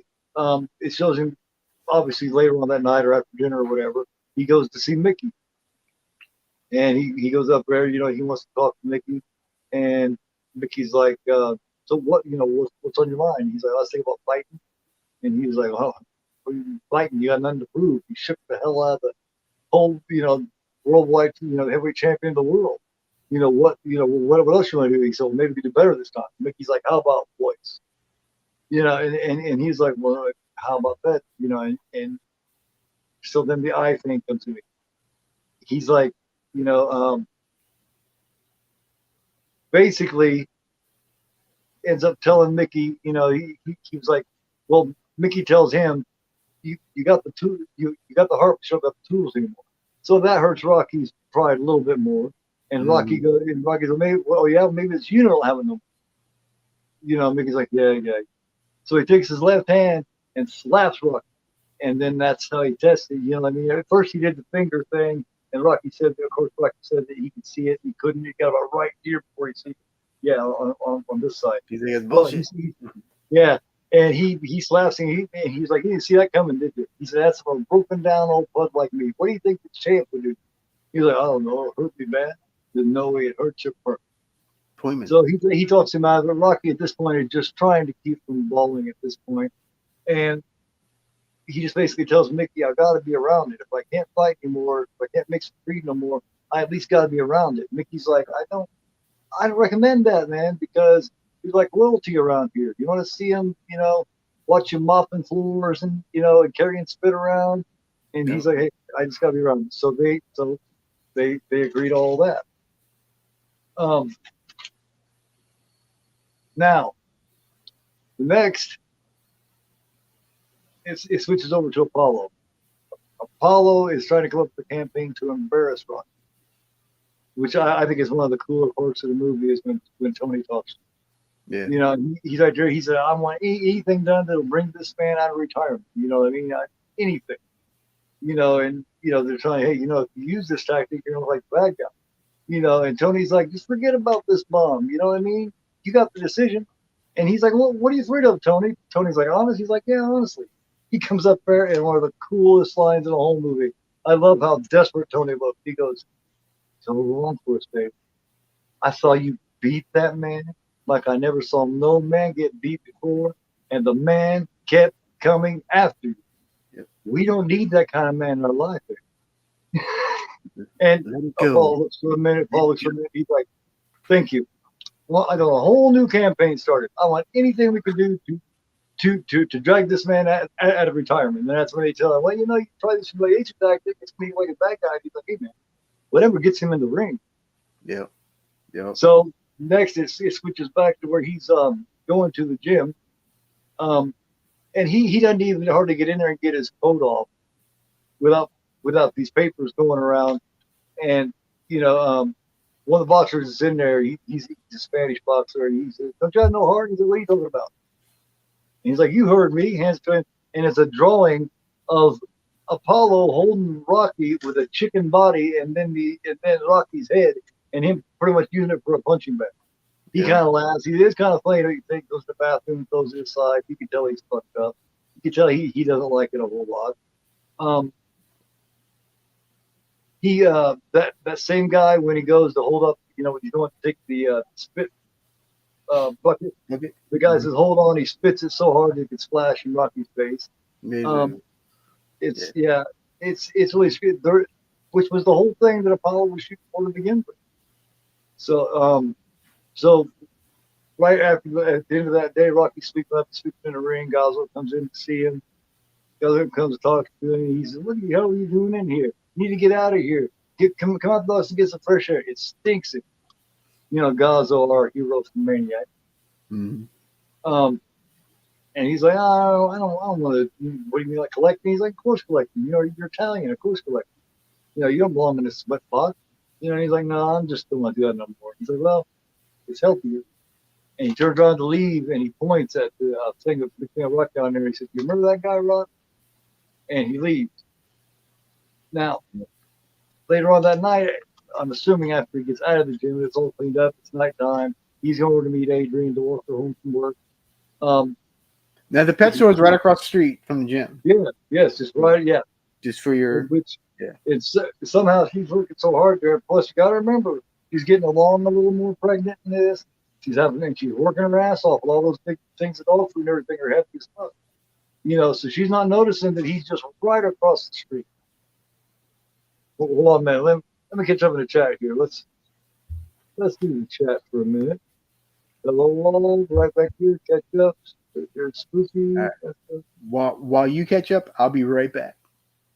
it shows him obviously later on that night or after dinner or whatever. He goes to see Mickey, and he goes up there. He wants to talk to Mickey, and Mickey's like, "So what? What's on your mind?" He's like, "I was thinking about fighting," and he was like, "Oh, what are you fighting? You got nothing to prove." He shook the hell out of the whole, worldwide, heavyweight champion of the world. What else you want to do? He said, well, maybe we could do better this time. Mickey's like, how about voice? And he's like, well, how about that? And so then the eye thing comes to me. He's like, you know, um, basically ends up telling Mickey, he was like, well, Mickey tells him, you got the tool, you got the heart, but you don't got the tools anymore. So that hurts Rocky's pride a little bit more. And Mm-hmm. Rocky goes, maybe, well, yeah, maybe it's you don't have no. Mickey's like, yeah, yeah. So he takes his left hand and slaps Rocky, and then that's how he tested. You know what I mean? At first he did the finger thing, and Rocky said, of course, Rocky said that he could see it, he couldn't. He got about right here before he see it. Yeah, on this side. You think it's Well, bullshit? yeah, and he slaps him. He's like, you didn't see that coming, did you? He said, that's a broken down old pud like me. What do you think the champ would do? He's like, I don't know, it hurt me bad. There's no way it hurts you first. Appointment. So he talks him out of it. Rocky at this point is just trying to keep from balling at this point, and he just basically tells Mickey, I got to be around it. If I can't fight anymore, if I can't mix the breed no more, I at least got to be around it. Mickey's like, I don't recommend that, man, because he's like loyalty around here. You want to see him, watch him mopping floors and carrying spit around, and Yeah. he's like, hey, I just got to be around. So they agreed to all that. Um, Now the next, it switches over to Apollo. Apollo is trying to come up with a campaign to embarrass Rocky, which I think is one of the cooler parts of the movie is when Tony talks. Yeah. He's right there. He said, I want anything done that'll bring this man out of retirement. You know what I mean? Anything. They're telling, hey, if you use this tactic, you're gonna like the bad guy. And Tony's like, just forget about this bomb. You know what I mean? You got the decision. And he's like, well, what are you afraid of, Tony? Tony's like, honest? He's like, yeah, honestly. He comes up there and one of the coolest lines in the whole movie. I love how desperate Tony looked. He goes, so wrong for us, babe. I saw you beat that man like I never saw no man get beat before, and the man kept coming after you. Yep. We don't need that kind of man in our life. And Let it go. Paul looks for a minute. Paul looks for a minute. He's like, thank you. Well, I got a whole new campaign started. I want anything we can do to drag this man out of retirement. And that's when they tell him, well, you try this humiliation tactic. It's me like a bad guy. He's like, hey, man, whatever gets him in the ring. Yep. Yep. So next it switches back to where he's going to the gym. And he doesn't even hardly get in there and get his coat off without these papers going around. And, one of the boxers is in there. He's a Spanish boxer. And he says, don't you have no heart? He's like, what are you talking about? And he's like, you heard me. Hands to him. And it's a drawing of Apollo holding Rocky with a chicken body and then Rocky's head and him pretty much using it for a punching bag. He Yeah. kind of laughs. He is kind of funny. He goes to the bathroom, throws it aside. You can tell he's fucked up. You can tell he doesn't like it a whole lot. That same guy when he goes to hold up, when he's going to take the spit bucket, Okay. the guy says, "Hold on!" He spits it so hard it could splash in Rocky's face. Um, it's it's really good. Which was the whole thing that Apollo was shooting for to begin with. So so right after at the end of that day, Rocky's sleeping in the ring. Gosler comes in to see him. Gosler comes to talk to him. And he says, "What the hell are you doing in here? You need to get out of here. Come out the house and get some fresh air. It stinks." Gazzo, our hero from Maniac. Mm-hmm. And he's like, "Oh, I don't want to. What do you mean, like collecting?" He's like, "Of course collecting. You're Italian, of course collecting. You don't belong in this sweat box." And he's like, "No, I'm just don't want to do that no more." He's like, "Well, it's healthier." And he turns around to leave, and he points at the thing of Rock down there. He says, "You remember that guy, Rock?" And he leaves. Now, later on that night, I'm assuming after he gets out of the gym, it's all cleaned up. It's nighttime. He's going to meet Adrian to walk her home from work. Now the pet store is right across the street from the gym. Yeah, yes, just right. Yeah, just for your. Which it's somehow she's working so hard there. Plus, you got to remember she's getting along a little more pregnant in this. She's working her ass off with all those big things at all food and everything. Her hefty stuff. So she's not noticing that he's just right across the street. Hold on, man. Let me catch up in the chat here. Let's do the chat for a minute. Hello, right back here. Catch up. There's Spooky. Right. While you catch up, I'll be right back.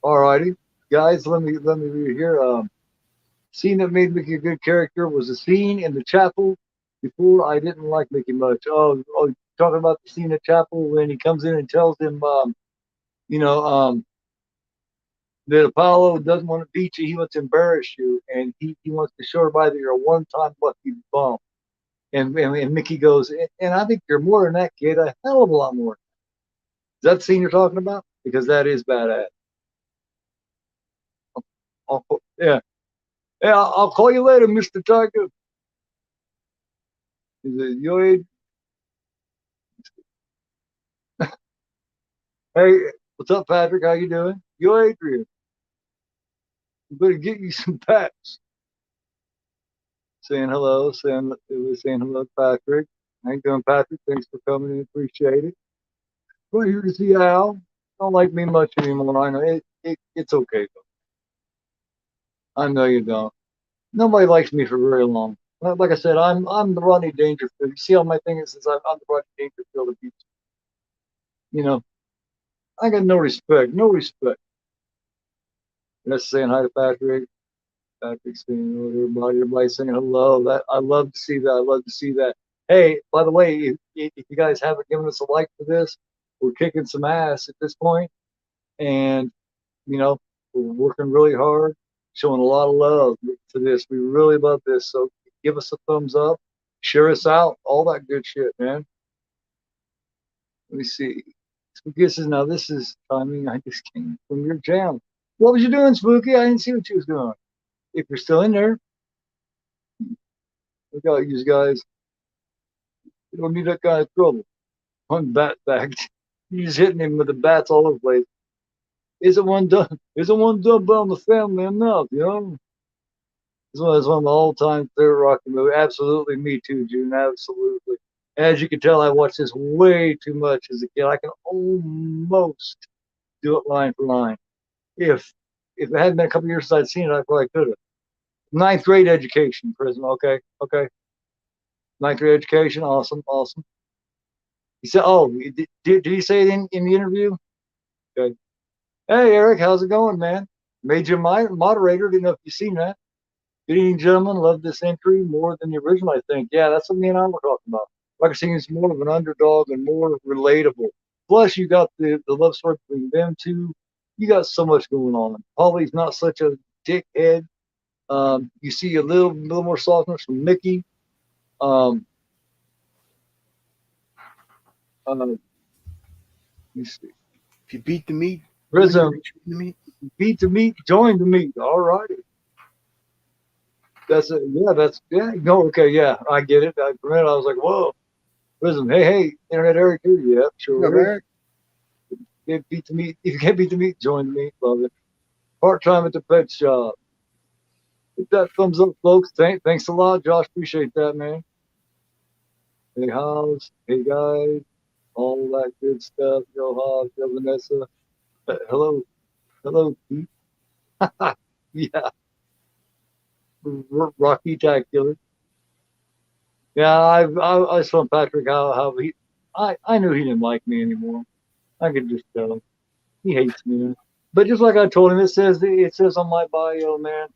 All righty, guys. Let me read here. Scene that made Mickey a good character was a scene in the chapel. Before I didn't like Mickey much. Oh, talking about the scene at chapel when he comes in and tells him, that Apollo doesn't want to beat you. He wants to embarrass you, and he wants to show everybody that you're a one-time lucky bum. And Mickey goes, and I think you're more than that, kid. A hell of a lot more. Is that the scene you're talking about? Because that is badass. Yeah. Yeah, I'll call you later, Mr. Tiger. He said, "Yo, hey, what's up, Patrick? How you doing? Yo, Adrian. You better get you some packs." Saying hello, saying hello, Patrick. How you doing, Patrick? Thanks for coming in. Appreciate it. Right here to see Al. Don't like me much anymore. I know it's okay though. I know you don't. Nobody likes me for very long. Like I said, I'm the Rodney Dangerfield. You see how my thing is I'm the Rodney Dangerfield of people. I got no respect. No respect. Just saying hi to Patrick. Patrick's saying hello to everybody saying hello. That I love to see that. I love to see that. Hey, by the way, if you guys haven't given us a like for this, we're kicking some ass at this point, and we're working really hard, showing a lot of love for this. We really love this. So give us a thumbs up, share us out, all that good shit, man. Let me see. Spooky says, "Now this is timing. I just came from your jam. What was you doing, Spooky? I didn't see what you was doing. If you're still in there, look out, you guys. You don't need that kind of trouble." On bat backed. You're just hitting him with the bats all over the place. Isn't one done by the family enough, This one is one of my all-time favorite Rocky movie. Absolutely, me too, June. Absolutely. As you can tell, I watched this way too much as a kid. I can almost do it line for line. If it hadn't been a couple years since I'd seen it, I probably could have. Ninth grade education, prison. Okay. Ninth grade education. Awesome. He said, "Oh, did he say it in the interview?" Okay. "Hey, Eric, how's it going, man? Made you my moderator. Didn't know if you seen that. Good evening, gentlemen. Love this entry more than the original, I think." Yeah, that's what me and I were talking about. Like I said, it's more of an underdog and more relatable. Plus, you got the love story between them two. You got so much going on. Paulie's not such a dickhead. You see a little more softness from Mickey. You see. If you beat the meat, Prism, beat the meat, join the meat. All righty. That's it. Yeah. No, okay, yeah, I get it. For a minute, I was like, whoa. Prism, hey, Internet Eric too. Yeah, sure. If you can't beat the meat, join the meat. Love it. Part-time at the pet shop. Hit that thumbs up, folks. Thanks a lot, Josh. Appreciate that, man. Hey, House. Hey, guys. All that good stuff. Yo, House. Yo, Vanessa. Hello, Pete. Yeah. Rocky Tacular. Yeah, I saw Patrick how he I knew he didn't like me anymore. I could just tell him he hates me. Man. But just like I told him, it says on my bio, man,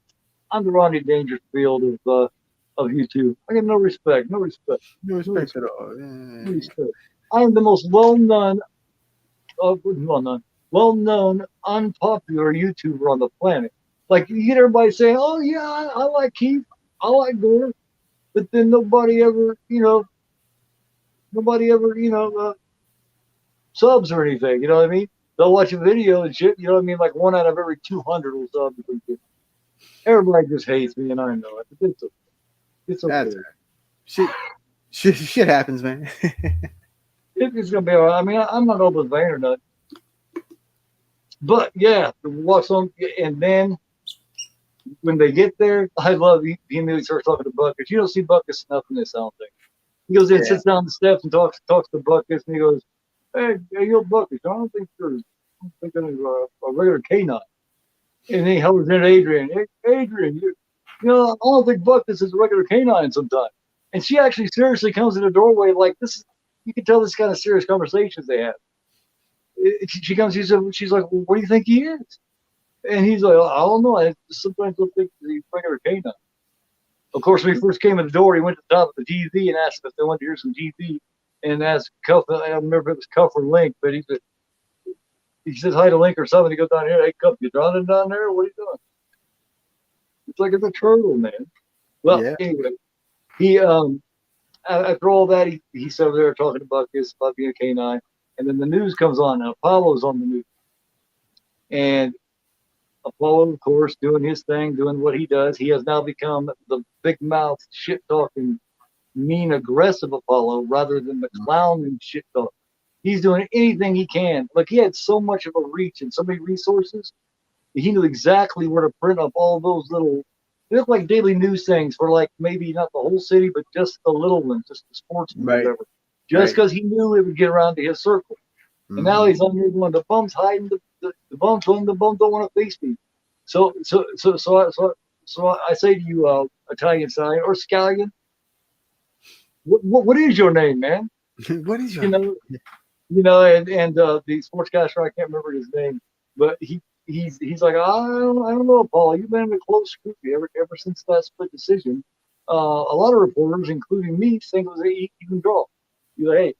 I'm the Rodney Dangerfield of YouTube. I get no respect, no respect, No no respect at respect, all. no respect. I am the most well known, unpopular YouTuber on the planet. Like you get everybody saying, "Oh yeah, I like Keith, I like Gore," but then nobody ever, subs or anything. You know what I mean? They'll watch a video and shit. You know what I mean? Like one out of every 200 will sub. Everybody just hates me, and I know it. It's okay. It's That's okay. shit. Shit happens, man. It's gonna be all right. I mean, I'm not open vein or nothing, but yeah, what's on? And then when they get there, I love he immediately starts talking to Buckets. You don't see Buckets enough in this, I don't think. He goes in, Yeah. sits down the steps, and talks to Buckets, and he goes, "Hey, you Buckets, I don't think you're a regular canine." And he hovers in Adrian. Hey, Adrian, I don't think Buckets is a regular canine sometimes. And she actually seriously comes in the doorway like this. You can tell this kind of serious conversations they have. She comes, she's like, well, what do you think he is? And he's like, I don't know. I sometimes don't think he's a regular canine. Of course, when he first came in the door, he went to the top of the TV and asked if they wanted to hear some TV and asked Cuff. I don't remember if it was Cuff or Link, but he says hi to Link or something. He goes down here, hey Cuff, you drowning down there? What are you doing? It's like it's a turtle, man. Well, Yeah. anyway, he after all that, he's over there talking about this about being a canine, and then the news comes on, and Apollo's on the news, and Apollo, of course, doing his thing, doing what he does. He has now become the big mouth, shit talking, mean, aggressive Apollo rather than the clown and shit talk. He's doing anything he can. Like he had so much of a reach and so many resources. He knew exactly where to print up all those little. They look like daily news things for like maybe not the whole city, but just the little ones, just the sportsmen or Right. whatever. Just Right. because he knew it would get around to his circle. And now Mm-hmm. he's on here going, the bums hiding the bums when the bums don't want to face me. So I say to you, Italian stallion or scallion, what is your name, man? What is You your know, and the sportscaster, I can't remember his name, but he's like, I don't know, Paul, you've been in a close scrutiny ever since that split decision. A lot of reporters, including me, think it was an even draw. You're like, hey,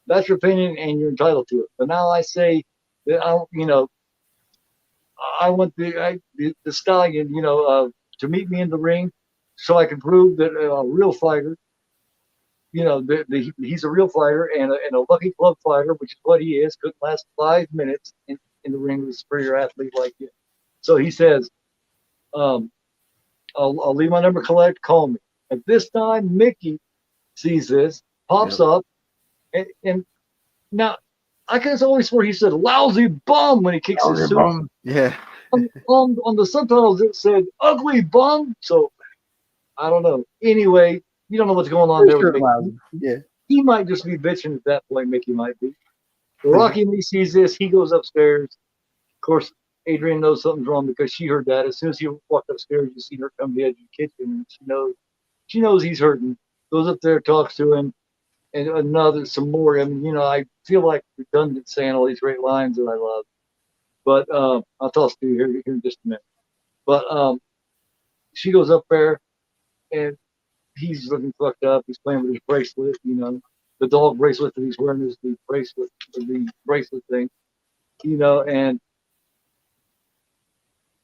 that's your opinion, and you're entitled to it. But now I say that I want the stallion, to meet me in the ring, so I can prove that a real fighter, he's a real fighter and a lucky club fighter, which is what he is. Couldn't last 5 minutes in the ring with a superior athlete like you. So he says, um, I'll leave my number collect. Call me. At this time, Mickey sees this, pops Yep. up, and now I can always swear he said "lousy bum" when he kicks Oh, his your suit. bum. Yeah. On the subtitles it said "ugly bum," so I don't know. Anyway, you don't know what's going on Pretty there with sure Mickey. lousy. Yeah. He might just be bitching at that point. Mickey might be. So Rocky Lee sees this. He goes upstairs. Of course, Adrian knows something's wrong because she heard that. As soon as he walked upstairs, you see her come to the edge of the kitchen, and she knows he's hurting. Goes up there, talks to him, and some more. I mean, I feel like redundant saying all these great lines that I love, but I'll toss to you here in just a minute. But she goes up there, and he's looking fucked up. He's playing with his bracelet, the dog bracelet that he's wearing is the bracelet thing, and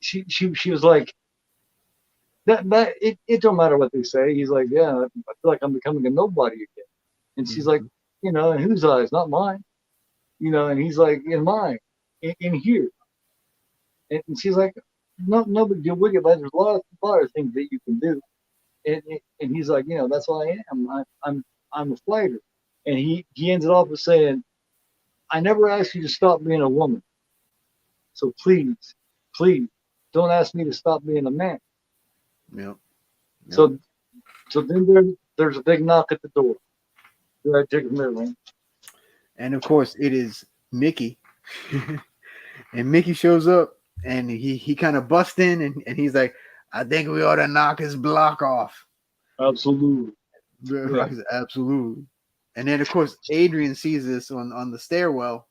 she was like, that it don't matter what they say. He's like, yeah, I feel like I'm becoming a nobody again. And she's like, in whose eyes? Not mine. And he's like, in mine, in here. And she's like, no big deal, Wicked, but there's a lot of things that you can do. And he's like, that's what I am. I'm a fighter. And he ends it off with saying, I never asked you to stop being a woman. So please, don't ask me to stop being a man. Yep. Yep. So then there's a big knock at the door. Right, take a minute, man. And of course, it is Mickey. And Mickey shows up and he kind of busts in and he's like, I think we ought to knock his block off. Absolutely. Rocky's absolutely. And then of course Adrian sees this on the stairwell.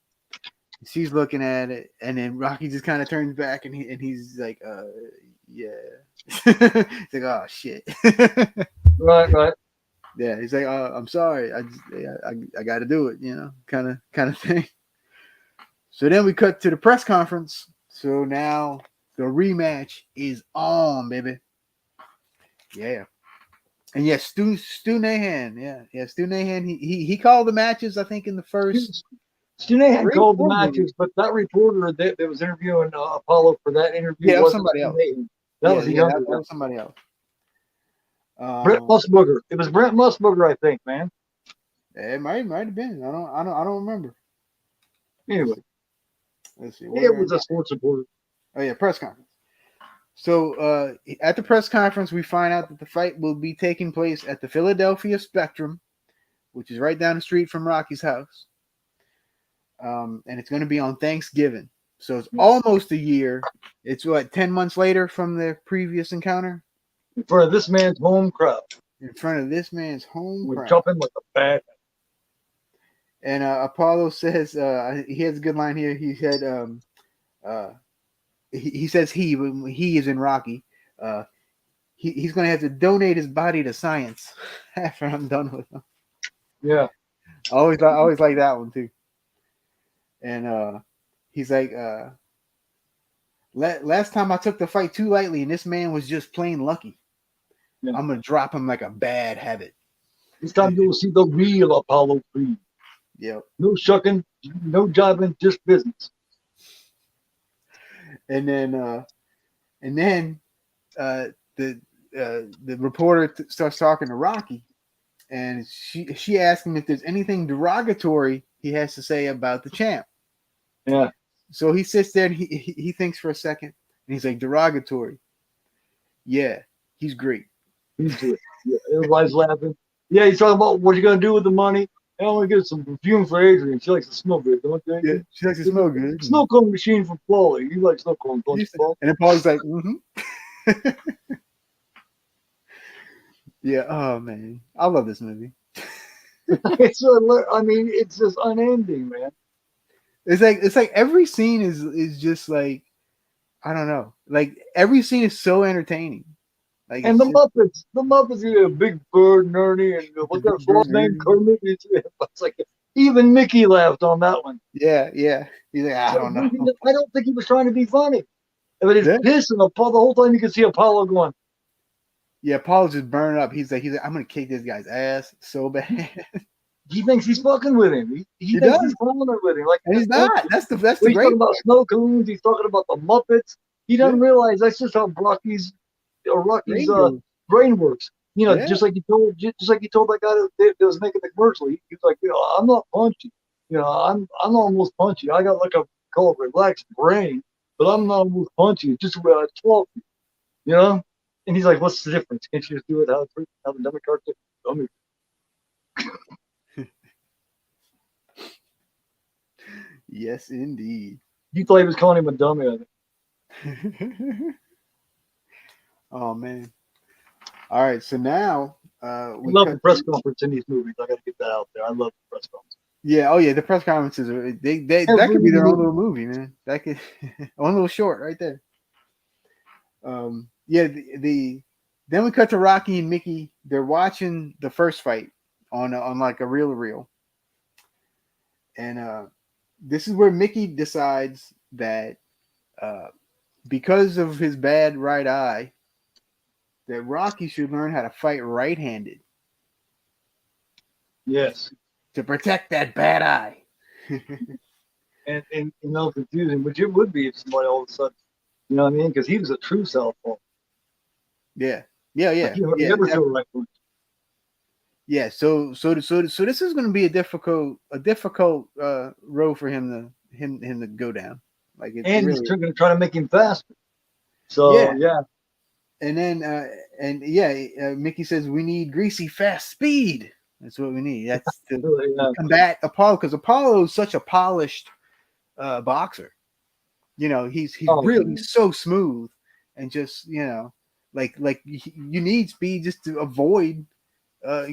She's looking at it, and then Rocky just kind of turns back, and he's like, yeah. He's like, oh shit. Right. Yeah, he's like, I'm sorry, I got to do it, kind of thing. So then we cut to the press conference. So now the rematch is on, baby. Yeah. And yes, Stu Nahan, Stu Nahan. He called the matches, I think, in the first. Stu Nahan called the matches, but that reporter that was interviewing Apollo for that interview wasn't somebody else. That was a younger guy. That was somebody else. Brent Musburger. It was Brent Musburger, I think, man. It might have been. I don't remember. Anyway, let's see. It was a sports reporter. Oh yeah, press conference. So at the press conference, we find out that the fight will be taking place at the Philadelphia Spectrum, which is right down the street from Rocky's house. And it's going to be on Thanksgiving. So it's almost a year. It's 10 months later from the previous encounter? In front of this man's home crowd. In front of this man's home crowd. We're jumping like a bat. And Apollo says, he has a good line here. He said, he says when he is in Rocky, he's going to have to donate his body to science after I'm done with him. Yeah. I always like that one too. And he's like, last time I took the fight too lightly and this man was just plain lucky. Yeah. I'm going to drop him like a bad habit. This time you'll see the real Apollo Creed. Yep. No shucking, no jiving, just business. And then the reporter starts talking to Rocky, and she asks him if there's anything derogatory he has to say about the champ. Yeah. So he sits there and he thinks for a second, and he's like, derogatory. Yeah, he's great. He's great. Yeah, everybody's laughing. Yeah, he's talking about what you're gonna do with the money. I want to get some perfume for Adrian. She likes to smell good, don't you? Yeah, she likes to smell good. Snow cone machine from Paulie. You like snow cone, don't you, Paul? And then Paul's like, mm-hmm. Yeah, oh man. I love this movie. It's just unending, man. It's like every scene is just like, I don't know. Like every scene is so entertaining. Like, and the Muppets, you have Big Bird and Ernie, and what's that frog's name? Kermit. It's like even Mickey laughed on that one. Yeah. He's like, I don't know. I don't think he was trying to be funny. But it's pissing Apollo the whole time. You can see Apollo going. Yeah, Apollo's just burning up. He's like, I'm gonna kick this guy's ass so bad. He thinks he's fucking with him. He thinks he's fucking with him. Like, and he's not. That's the he's great talking about snow cones. He's talking about the Muppets. He doesn't realize that's just how Rocky's brain works. You know, just like he told that guy that was making the commercial. He was like, I'm not punchy. I'm almost punchy. I got like a called relaxed brain, but I'm not almost punchy. It's just where I talk. And he's like, what's the difference? Can't you just do it how the dummy card did? Dummy. Yes, indeed. You thought he was calling him a dummy, I think. Oh man! All right, so now we love the press conference in these movies. I got to get that out there. I love the press conference. Yeah. Oh yeah, the press conferences are that could be their own little movie, man. That could one little short right there. Yeah. Then we cut to Rocky and Mickey. They're watching the first fight on like a reel, and this is where Mickey decides that because of his bad right eye, that Rocky should learn how to fight right-handed. Yes. To protect that bad eye. and confusing, which it would be if somebody all of a sudden, you know what I mean? Because he was a true southpaw. Yeah. Like he never threw a right punch. Yeah, so this is going to be a difficult road for him to go down. Like it's and really, he's going to try to make him faster. So yeah. And then Mickey says we need greasy fast speed. That's what we need. That's to combat Apollo, because Apollo is such a polished boxer. He's really so smooth and just You need speed just to avoid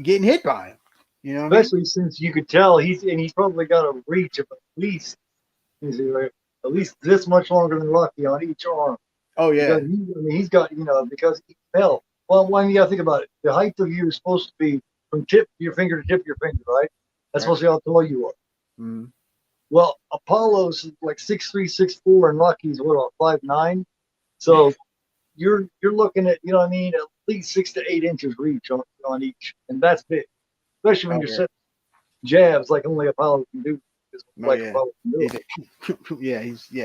getting hit by him. You know what I mean? Especially since you could tell he's probably got a reach of at least this much longer than Rocky on each arm. Oh Because yeah, he's got, because he fell. Well, you got to think about it. The height of you is supposed to be from tip of your finger to tip of your finger, right? That's right. supposed to be how tall you are. Mm. Well, Apollo's like 6'3", 6'4", and Rocky's what, 5'9". So you're looking at, you know what I mean, at least 6 to 8 inches reach on each, and that's big, especially when Oh you're yeah. setting jabs like only Apollo can do. Oh Like yeah. Apollo can do.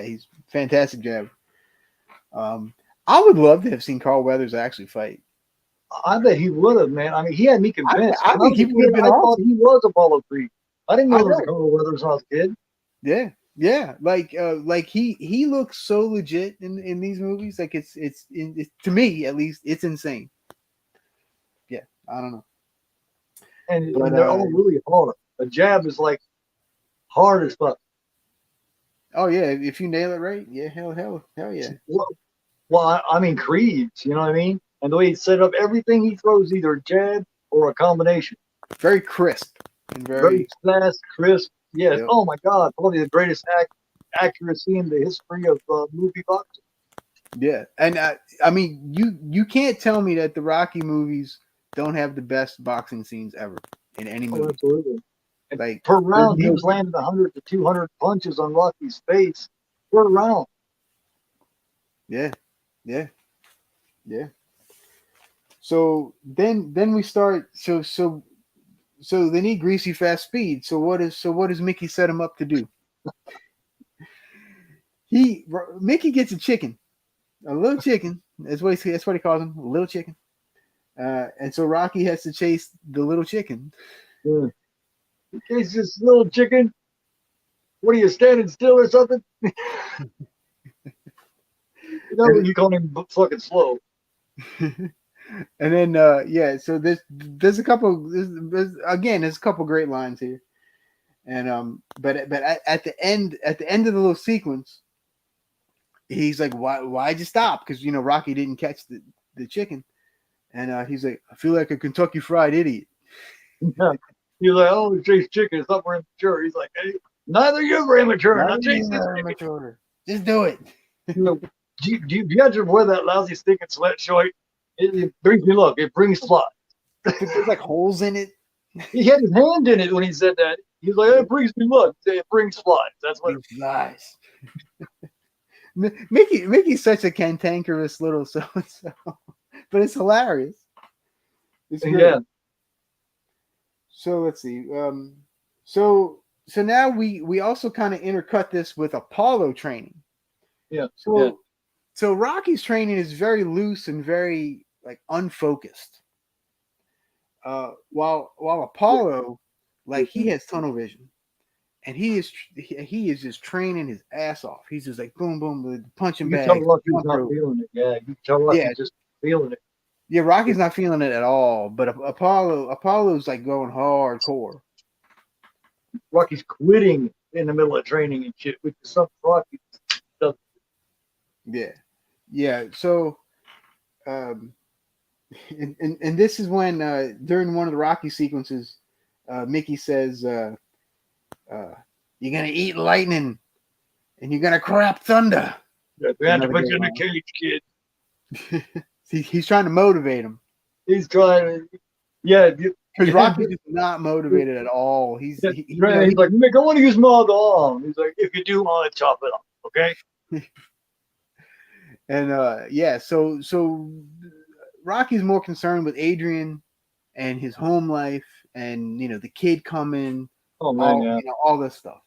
He's fantastic jab. I would love to have seen Carl Weathers actually fight. I bet he would have, man. I mean, he had me convinced. I When I think was a he would kid, have been I thought awesome. he was Apollo Creed. I didn't know I there was a know. Carl Weathers when I was a kid. Yeah. Like he looks so legit in these movies. Like it's to me at least it's insane. Yeah, I don't know, but And they're all really hard. A jab is like hard as fuck. oh yeah, if you nail it right, yeah, hell yeah. Well, I mean, Creed's, you know what I mean? And the way he set up everything he throws, either a jab or a combination. Very crisp and Very very fast, crisp. Yes. yep. Oh my God. Probably the greatest accuracy in the history of movie boxing. Yeah, and I mean you can't tell me that the Rocky movies don't have the best boxing scenes ever in any Oh, movie. absolutely. And Like per there's round, he no was landing 100 to 200 punches on Rocky's face per round. yeah yeah yeah. So then we start so they need greasy fast speed. So what does Mickey set him up to do? Mickey gets a little chicken. That's what he calls him, a little chicken. And so Rocky has to chase the little chicken. Yeah. He's this little chicken. What are you standing still or something? And, You call him fucking slow. and then so there's a couple there's a couple great lines here. And but at the end of the little sequence, he's like, why'd you stop? Because Rocky didn't catch the chicken. And he's like, I feel like a Kentucky Fried Idiot. Yeah. He's like, oh, chase chicken. It's not for immature. He's like, hey, neither you were immature. Now chase this chicken. Just do it. You know, do you have to wear that lousy stinking sweatshirt? It brings me luck. It brings flies. There's like holes in it. He had his hand in it when he said that. He's like, it brings me luck. It brings flies. That's what. Flies. Mickey's such a cantankerous little so-and-so, but it's hilarious. It's great. Yeah. So let's see. So now we also kind of intercut this with Apollo training. Yeah. So Rocky's training is very loose and very like unfocused. While Apollo, like he has tunnel vision, and he is just training his ass off. He's just like boom boom, punching You bags. tell Rocky's not feeling it. Yeah. You tell Rocky's just feeling it. Yeah, Rocky's not feeling it at all, but Apollo's like going hardcore. Rocky's quitting in the middle of training and shit, which is something Rocky does. Yeah. So, and this is when during one of the Rocky sequences, Mickey says, "You're gonna eat lightning, and you're gonna crap thunder." Yeah, we had to put you in a cage, kid. He's trying to motivate him. He's trying. Yeah. Because Rocky's just not motivated at all. He's like, Mick, I want to use my other arm. He's like, if you do, I'll chop it off. Okay. And so Rocky's more concerned with Adrian and his home life, and the kid coming. Oh man, all this stuff.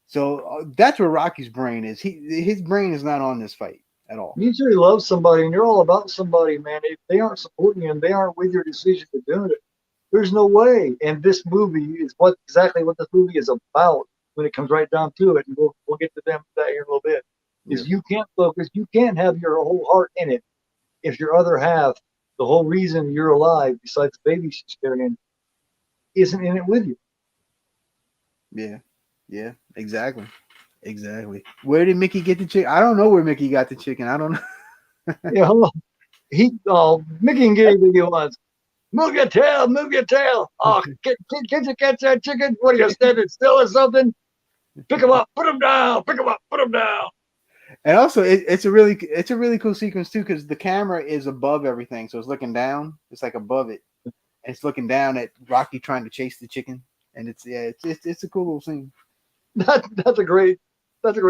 So that's where Rocky's brain is. His brain is not on this fight at all. You truly love somebody, and you're all about somebody, man. If they aren't supporting you and they aren't with your decision to do it, there's no way. And this movie is exactly what this movie is about when it comes right down to it. And we'll get to that here in a little bit. Is you can't focus, you can't have your whole heart in it if your other half, the whole reason you're alive, besides the baby she's carrying, isn't in it with you. Yeah, exactly. Where did Mickey get the chicken? I don't know where Mickey got the chicken. I don't know. Yeah, Mickey and Gary video was, move your tail, move your tail. Oh, can't you catch that chicken? What are you standing still or something? Pick him up, put him down, pick him up, put him down. And also, it's a really cool sequence too because the camera is above everything, so it's looking down. It's like above it, and it's looking down at Rocky trying to chase the chicken, and it's a cool little scene. That's a great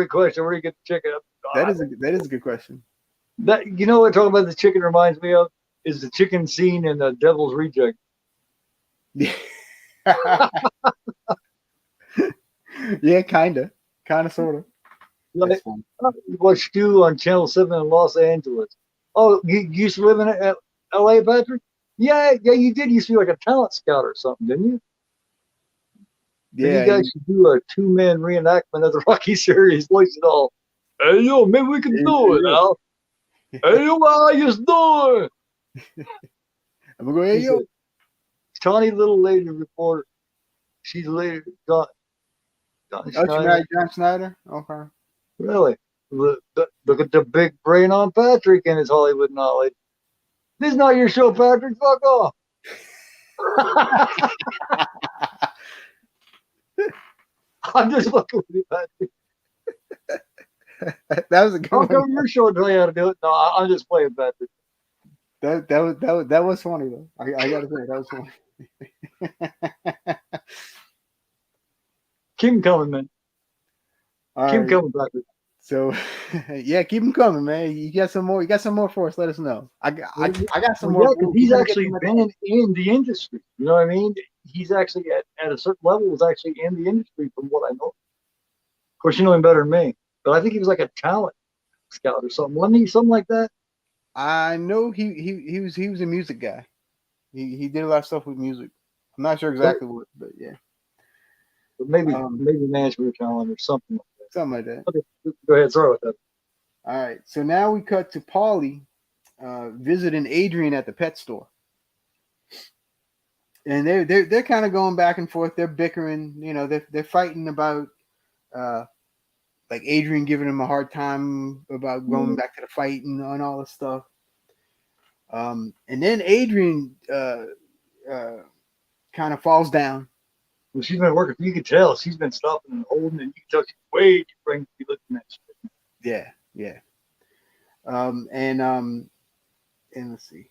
question. Where do you get the chicken? That is a good question. That what talking about the chicken reminds me of is the chicken scene in the Devil's Reject. Yeah, yeah, kinda, sort of. Like, what Stu on Channel 7 in Los Angeles. Oh, you used to live in L.A., Patrick? Yeah, you did. You used to be like a talent scout or something, didn't you? Yeah, you guys should do a 2-man reenactment of the Rocky series. Voice it all. Hey, yo, maybe we can do it, Al. Hey, yo, how you doing? I'm gonna go, hey, yo. Tiny little lady reporter. She's later John She married John Schneider? Okay. Really? Look at the big brain on Patrick and his Hollywood knowledge. This is not your show, Patrick. Fuck off. I'm just fucking with you, Patrick. That was a good one. I'll come your show and tell you how to do it. No, I'm just playing, Patrick. That was funny though. I gotta say that was funny. Keep them coming, man. All keep right. them coming, Patrick. So yeah, keep them coming, man. You got some more for us. Let us know. I got some more. Yeah, because he's actually been in the industry. You know what I mean? He's actually at a certain level was actually in the industry from what I know. Of course, you know him better than me, but I think he was like a talent scout or something. Wasn't he something like that? I know he was a music guy. He did a lot of stuff with music. I'm not sure exactly what, but yeah. But maybe management talent or something like that. Something like that. Okay, go ahead. Sorry about that. All right. So now we cut to Paulie visiting Adrian at the pet store. And they're kind of going back and forth. They're bickering. You know, they're fighting about like Adrian giving him a hard time about going back to the fight and all this stuff. And then Adrian kind of falls down. Well, she's been working. You can tell she's been stopping and holding, and you can tell she's way too afraid to be looking at shit. Yeah. And let's see.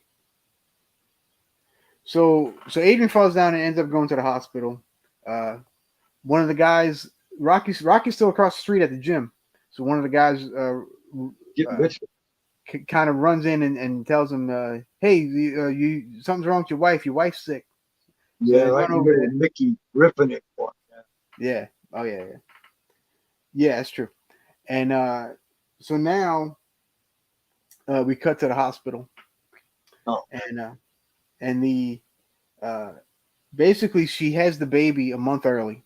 So Adrian falls down and ends up going to the hospital. One of the guys, Rocky's still across the street at the gym. So one of the guys kind of runs in and tells him, "Hey, you something's wrong with your wife. Your wife's sick." So yeah, right over there. Mickey ripping it for him. Yeah. Oh yeah. Yeah, that's true. And so now we cut to the hospital. Oh. And the basically she has the baby a month early.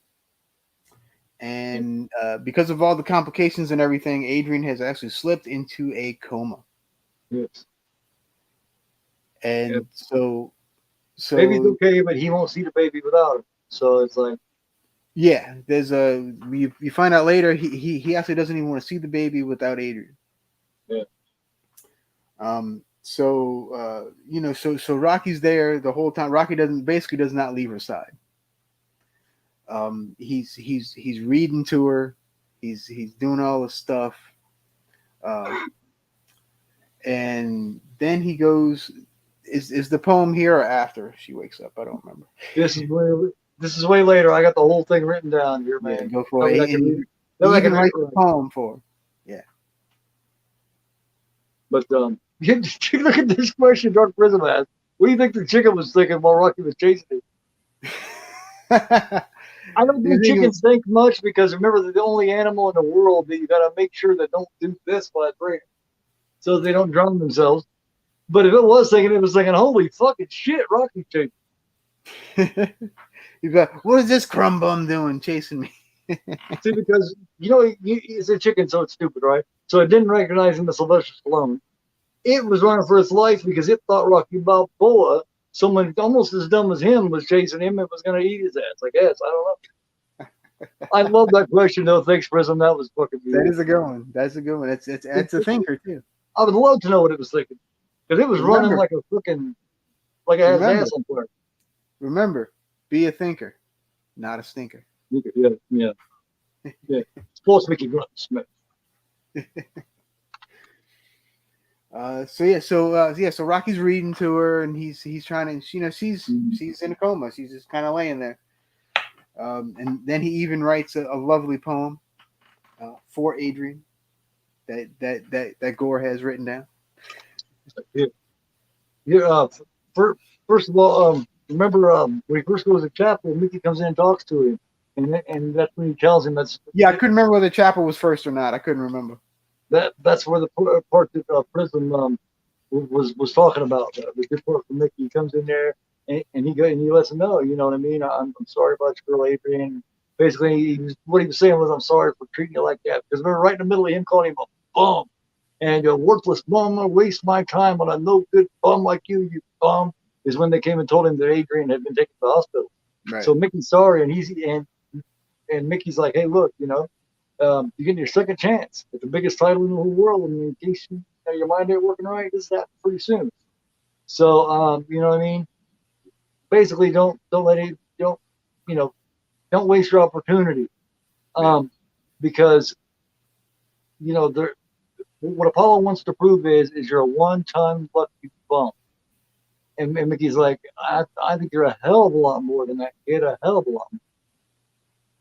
And because of all the complications and everything, Adrian has actually slipped into a coma. Yes. And so baby's okay, but he won't see the baby without her. So it's like, yeah, there's you find out later he actually doesn't even want to see the baby without Adrian. Yeah. So so Rocky's there the whole time. Rocky does not leave her side. He's reading to her. He's doing all this stuff. And then he goes. Is the poem here or after she wakes up? I don't remember. This is way later. I got the whole thing written down here, man. Yeah, go for it. You can write the poem for her. Yeah. But look at this question Dark Prism asked. What do you think the chicken was thinking while Rocky was chasing it? I don't think chickens think much because remember they're the only animal in the world that you got to make sure that don't do this while it's breathing, so they don't drown themselves. But if it was thinking, holy fucking shit, Rocky chasing. You got, what is this crumb bum doing chasing me? See, because it's a chicken, so it's stupid, right? So it didn't recognize him as Sylvester Stallone. It was running for its life because it thought Rocky Balboa, someone almost as dumb as him, was chasing him and was going to eat his ass. I guess. I don't know. I love that question, though. Thanks, Prism. That was fucking beautiful. That is a good one. That's a good one. It's a thinker, too. I would love to know what it was thinking. Because it was running Remember, like a freaking, like it had its remember, ass on fire. remember, be a thinker, not a stinker. Yeah, yeah, yeah. It's supposed to make you grunt and smell. So Rocky's reading to her, and he's trying to, she's in a coma. She's just kind of laying there. And then he even writes a lovely poem for Adrian that Gore has written down. Yeah, yeah. First of all, remember when he first goes to chapel, Mickey comes in and talks to him, and that's when he tells him Yeah, I couldn't remember whether Chapel was first or not. I couldn't remember. that's where the part that Prism was talking about the good part from Mickey. He comes in there and he lets him know, you know what I mean. I'm sorry about your girl Adrian. Basically, what he was saying was, I'm sorry for treating you like that, because we were right in the middle of him calling him a bum and a worthless bum. I waste my time on a no good bum like you bum. Is when they came and told him that Adrian had been taken to the hospital. Right. So Mickey's sorry, and Mickey's like, hey, look, you're getting your second chance at the biggest title in the whole world. I mean, in case your mind ain't working right, this is happening pretty soon. So, you know what I mean? Basically, don't waste your opportunity, because what Apollo wants to prove is you're a one-time lucky bum. And Mickey's like, I think you're a hell of a lot more than that, kid. A hell of a lot more.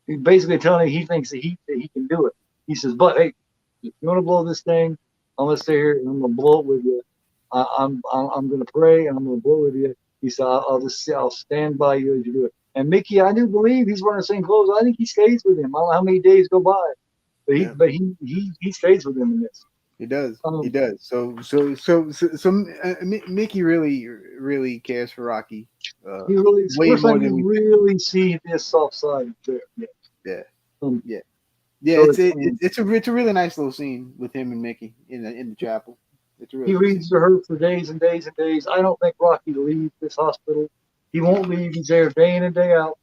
He's basically telling him he thinks that he can do it. He says, but hey, if you want to blow this thing, I'm gonna stay here and I'm gonna blow it with you. I'm gonna pray and I'm gonna blow it with you. He said, I'll stand by you as you do it. And Mickey, I do believe he's wearing the same clothes. I think he stays with him. I don't know how many days go by, but he stays with him in this. He does. He does. So Mickey really cares for Rocky. He really, Way first more time than you we. really see this soft side there. Yeah. Um, Yeah. so It's a really nice little scene with him and Mickey in the chapel. It's a really he good reads scene. to her for days and days and days. I don't think Rocky leaves this hospital. He won't leave. He's there day in and day out.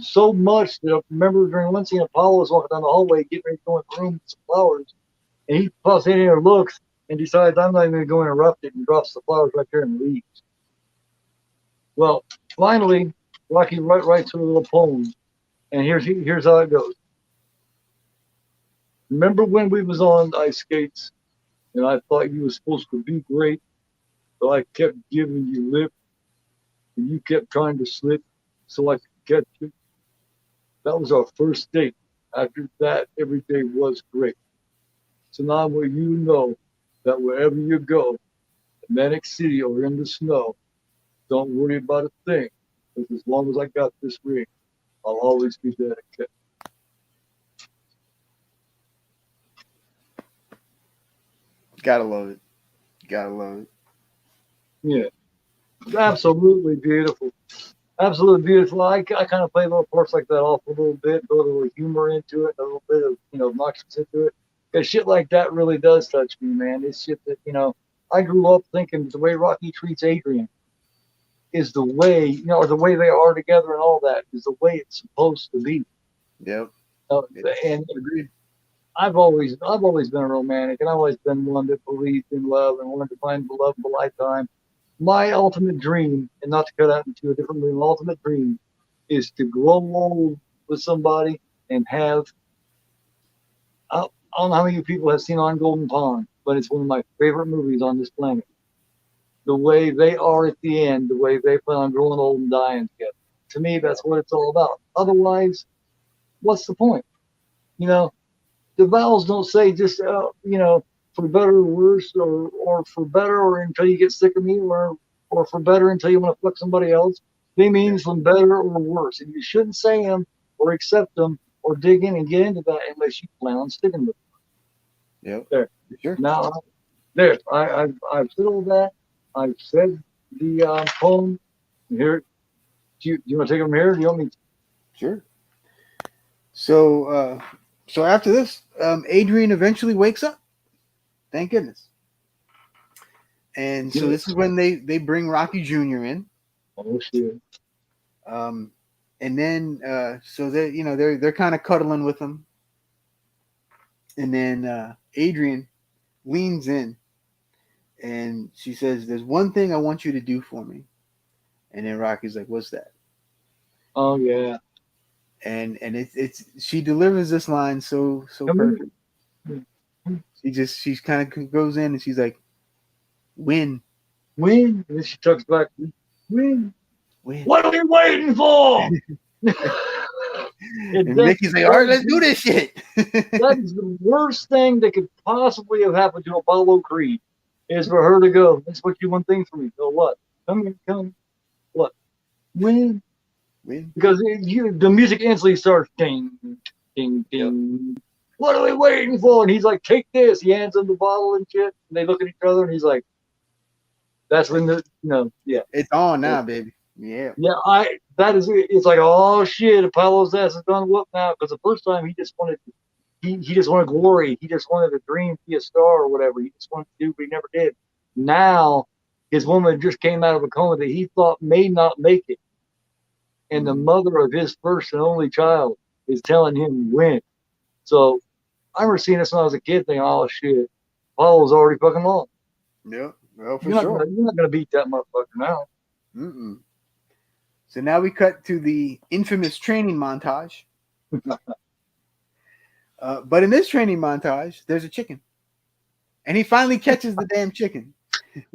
So much that I remember during one scene, Apollo was walking down the hallway, getting ready to go in the room with some flowers, and he pops in here, looks, and decides, I'm not even going to go interrupt it, and drops the flowers right there and leaves. Well, finally, Rocky writes a little poem, and here's how it goes. Remember when we was on ice skates, and I thought you was supposed to be great, so I kept giving you lip, and you kept trying to slip, so I could catch you. That was our first date. After that, every day was great. So now will you know that wherever you go, Atlantic City or in the snow, don't worry about a thing. Because as long as I got this ring, I'll always be there to catch. Gotta love it. Gotta love it. Yeah, absolutely beautiful. Absolutely beautiful. I kind of play little parts like that off a little bit, throw a little humor into it, a little bit of obnoxious into it. Because shit like that really does touch me, man. It's shit that I grew up thinking the way Rocky treats Adrian is the way or the way they are together and all that is the way it's supposed to be. Yep. And Agreed. I've always been a romantic, and I've always been one that believed in love and wanted to find the love of a lifetime. My ultimate dream, and not to cut out into a different movie, my ultimate dream is to grow old with somebody and have. I don't know how many people have seen On Golden Pond, but it's one of my favorite movies on this planet. The way they are at the end, the way they plan on growing old and dying together. To me, that's what it's all about. Otherwise, what's the point? You know, the vowels don't say just for better or worse, or for better or until you get sick of me, or for better until you want to fuck somebody else. They mean from better or worse, and you shouldn't say them or accept them or dig in and get into that unless you plan on sticking with them. Yep. There. Sure. Now, there. I've said all that. I've said the poem. Here, do you want to take them here? Or do you want me to? Sure. So after this, Adrian eventually wakes up. Thank goodness. And so this is when they bring Rocky Jr. in. Oh shit. And then so they're kind of cuddling with him. And then Adrian leans in and she says, "There's one thing I want you to do for me." And then Rocky's like, "What's that?" Oh yeah. And it's she delivers this line so Come perfect. here. She kind of goes in and she's like, "Win, Win. And then she talks back. Win. win." What are we waiting for? And Mickey's like, "All right, let's do this shit." That is the worst thing that could possibly have happened to Apollo Creed, is for her to go, "That's what you want things from me." So what? Come here, come. What? Win. Win. Because the music instantly starts ding, ding, ding. Yep. What are we waiting for? And he's like, "Take this." He hands him the bottle and shit. And they look at each other and he's like, "That's when yeah. It's on now, baby. Yeah. Yeah, it's like, oh shit, Apollo's ass is done whoop now, because the first time he just wanted glory. He just wanted a dream to be a star or whatever. He just wanted to do, but he never did. Now his woman just came out of a coma that he thought may not make it. And the mother of his first and only child is telling him win. So I remember seeing this when I was a kid thinking, oh shit, Apollo's already fucking lost. Yeah, well, for You're sure. not gonna beat that motherfucker now. Mm-mm. So now we cut to the infamous training montage. But in this training montage, there's a chicken. And he finally catches the damn chicken.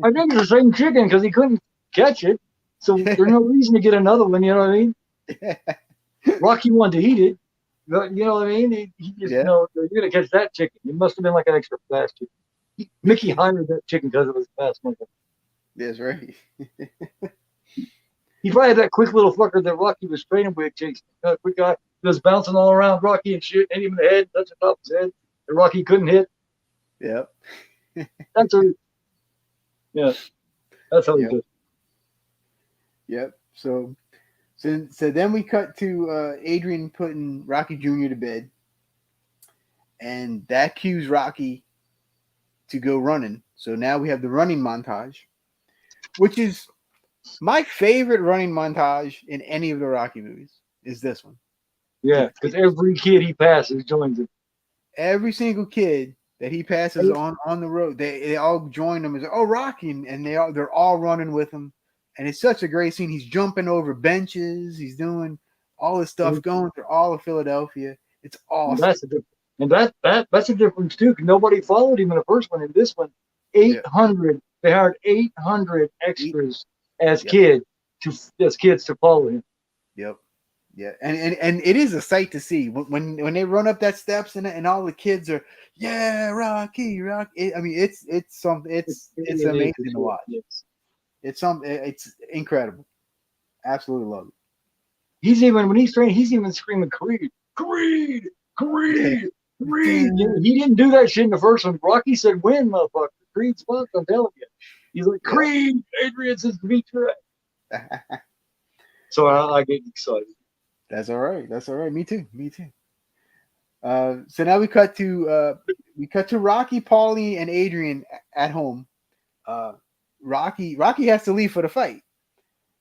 I think it's the same chicken because he couldn't catch it. So there's no reason to get another one, you know what I mean? Rocky wanted to eat it. But, you know what I mean? He just, you're going to catch that chicken. It must have been like an extra fast chicken. Mickey hired that chicken because it was fast. That's right. He probably had that quick little fucker that Rocky was training with, chasing. Quick guy was bouncing all around Rocky and shit, hit him in the head, touch the top of his head, and Rocky couldn't hit. Yep. That's how he did. Yep. So then we cut to Adrian putting Rocky Jr. to bed, and that cues Rocky to go running. So now we have the running montage, which is my favorite running montage in any of the Rocky movies. Is this one? Yeah, because every kid he passes joins it. Every single kid that he passes on the road, they all join him. Is like, oh, Rocky, and they're all running with him. And it's such a great scene. He's jumping over benches. He's doing all this stuff, going through all of Philadelphia. It's awesome. That's a difference too. Because nobody followed him in the first one. In this one, 800. They hired 800 extras as kids to follow him. Yep. Yeah, and it is a sight to see when they run up that steps and all the kids are Rocky. I mean, it's something. It's amazing to watch. It's incredible. Absolutely love it. When he's training, he's even screaming Creed. He didn't do that shit in the first one. Rocky said, "Win, motherfucker." Creed's fucked. I'm telling you. He's like, Creed. Adrian says to be true. So I get excited. That's all right. Me too. So now we cut to Rocky, Paulie, and Adrian at home. Rocky has to leave for the fight,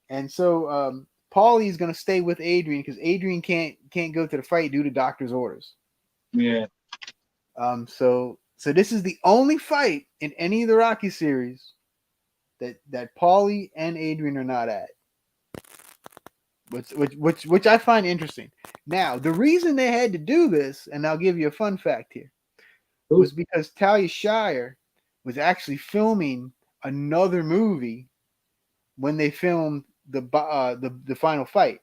and so Paulie is going to stay with Adrian because Adrian can't go to the fight due to doctor's orders. Yeah. So this is the only fight in any of the Rocky series that Paulie and Adrian are not at. Which I find interesting. Now, the reason they had to do this, and I'll give you a fun fact here, was because Talia Shire was actually filming another movie when they filmed the final fight.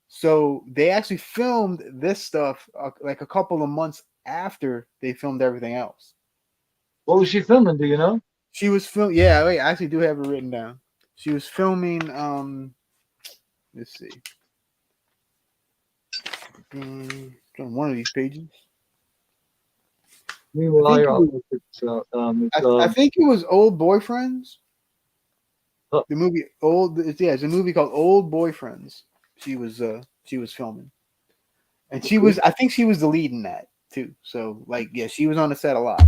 So they actually filmed this stuff like a couple of months after they filmed everything else. What was she filming? Do you know? She was Yeah, wait, I actually do have it written down. She was filming. Let's see. On one of these pages. Meanwhile, I think it was Old Boyfriends. The movie it's a movie called Old Boyfriends. She was filming, and I think she was the lead in that too. So she was on the set a lot.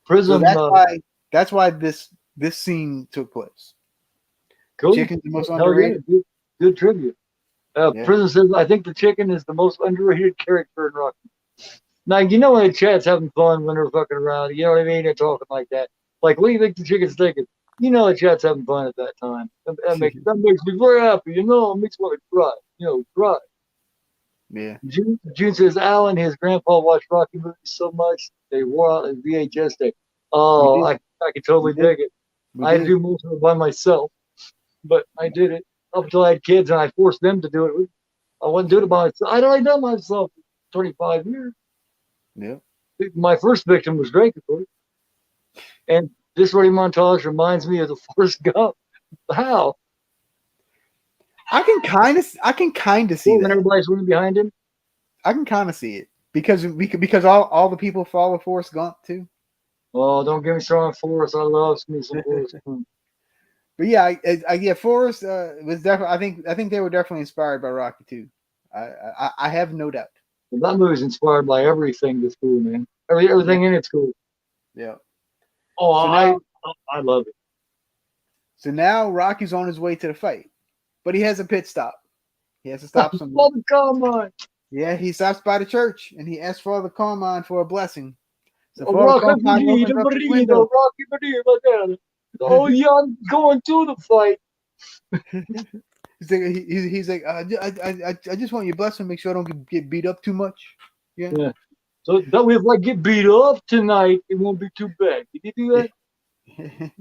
Prism. So that's why this scene took place. Cool. Chicken's the most underrated. Yeah. Good tribute. Prison says, I think the chicken is the most underrated character in Rocky. Now, you know when the chat's having fun when they're fucking around. You know what I mean? They're talking like that. Like, what do you think the chicken's thinking? You know, the chat's having fun at that time. That makes me very happy. You know, it makes me want to cry. You know, cry. Yeah, June says Alan, his grandpa watched Rocky movies so much they wore out his VHS tape. we Oh, did. I can We totally did. dig it. We I had to did. do most of it by myself, but I did it up until I had kids and I forced them to do it. I wasn't doing it by myself. I'd already done myself for 25 years. Yeah. My first victim was Drake, of course. And this running montage reminds me of the Forrest Gump. How? I can kind of see Well, when that. everybody's running behind him. I can kind of see it because all the people follow Forrest Gump too. Oh, don't get me started on Forrest. I love me some Forrest Gump. But yeah, yeah, Forrest was definitely. I think they were definitely inspired by Rocky too. I have no doubt. Well, that movie's inspired by everything that's cool, man. Everything in it's cool. Yeah. Oh, So I love it. now Rocky's on his way to the fight, but he has a pit stop. He has to stop somewhere. Love the Combine. Yeah, he stops by the church and he asks Father Carmine for a blessing. So Father Rocky Carmine opens up the window. Rocky Bonito. Oh, yeah, I'm going to the fight. He's like, I just want your blessing, make sure I don't get beat up too much. Yeah. Yeah. So that way, if I get beat up tonight, it won't be too bad. Did you do that?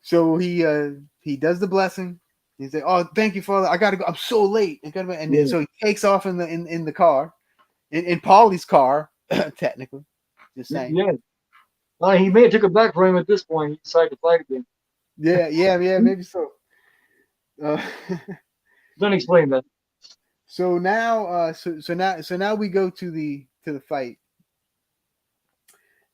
So he does the blessing. He's like, "Oh, thank you, Father. I gotta go. I'm so late." And then so he takes off in the car, in Paulie's car, technically. Just saying. Yeah. He may have took it back from him at this point. He decided to fight again. Yeah, maybe so. Uh, Don't explain that. so now, so now we go to the fight,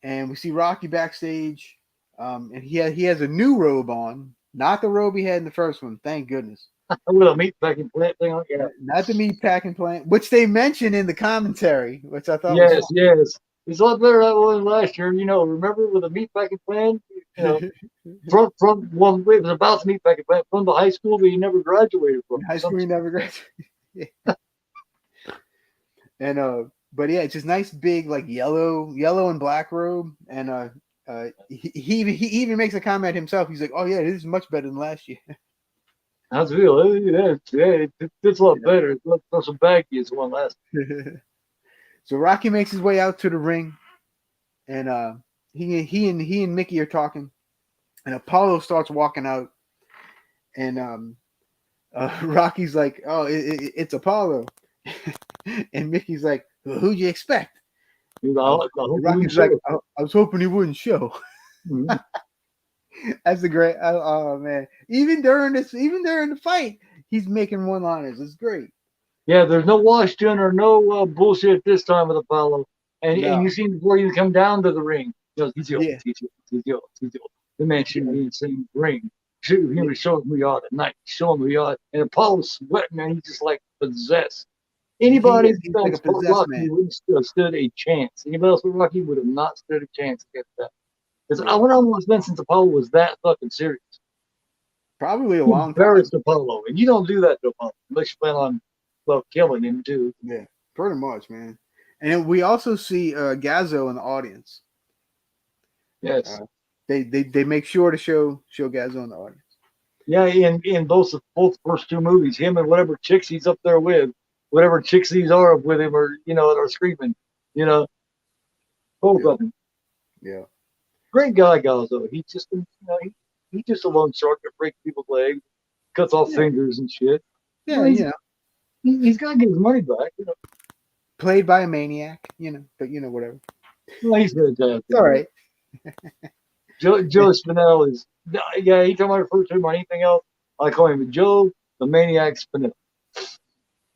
and we see Rocky backstage, and he has a new robe on, not the robe he had in the first one. Thank goodness. With a meat packing plant thing on. Yeah. Not the meat packing plant, which they mentioned in the commentary, which I thought was Yes, yes. It's a lot better than it was last year. You know, remember with the meat packing plant? You know, from well, it was about the meat packing plant from the high school that you never graduated from. high school. He never graduated. And but yeah, it's just nice big like yellow and black robe, and he even makes a comment himself. He's like, "Oh yeah, this is much better than last year." How's it feel? Yeah, it's a lot better. It's not so baggy as the one last. So Rocky makes his way out to the ring, and he and Mickey are talking, and Apollo starts walking out, and Rocky's like, "Oh, it's Apollo," and Mickey's like, well, "Who'd you expect?" Rocky's like, I was hoping he wouldn't show. Mm-hmm. That's a great. Oh man! Even during the fight, he's making one-liners. It's great. Yeah, there's no Washington or no bullshit this time with Apollo. And No. you see him before you come down to the ring. He goes, he's Yeah. The man shouldn't be in the same ring. He was showing who we are tonight. Showing who we are. And Apollo's sweating, man. He's just like possessed. Anybody He's that like a fought possessed Rocky man. wouldn't have stood a chance. Anybody else with Rocky would have not stood a chance against that. Because Yeah. I wonder how it's been since Apollo was that fucking serious. Probably a He long time. embarrassed Apollo. And you don't do that to Apollo unless you plan on killing him too. Yeah, pretty much, man. And then we also see Gazzo in the audience. Yes. They make sure to show Gazzo in the audience. Yeah, in both first two movies, him and whatever chicks he's up there with, whatever chicks these are with him, or are screaming, both of them. Yeah, Great guy, Gazzo. He's just he's just a loan shark that breaks people's legs, cuts off fingers and shit. Yeah, he's got to get his money back. Played by a maniac, but whatever. Well, he's fantastic. It's all right. Joe Spinell is anytime I refer to him on anything else, I call him Joe the Maniac Spinell.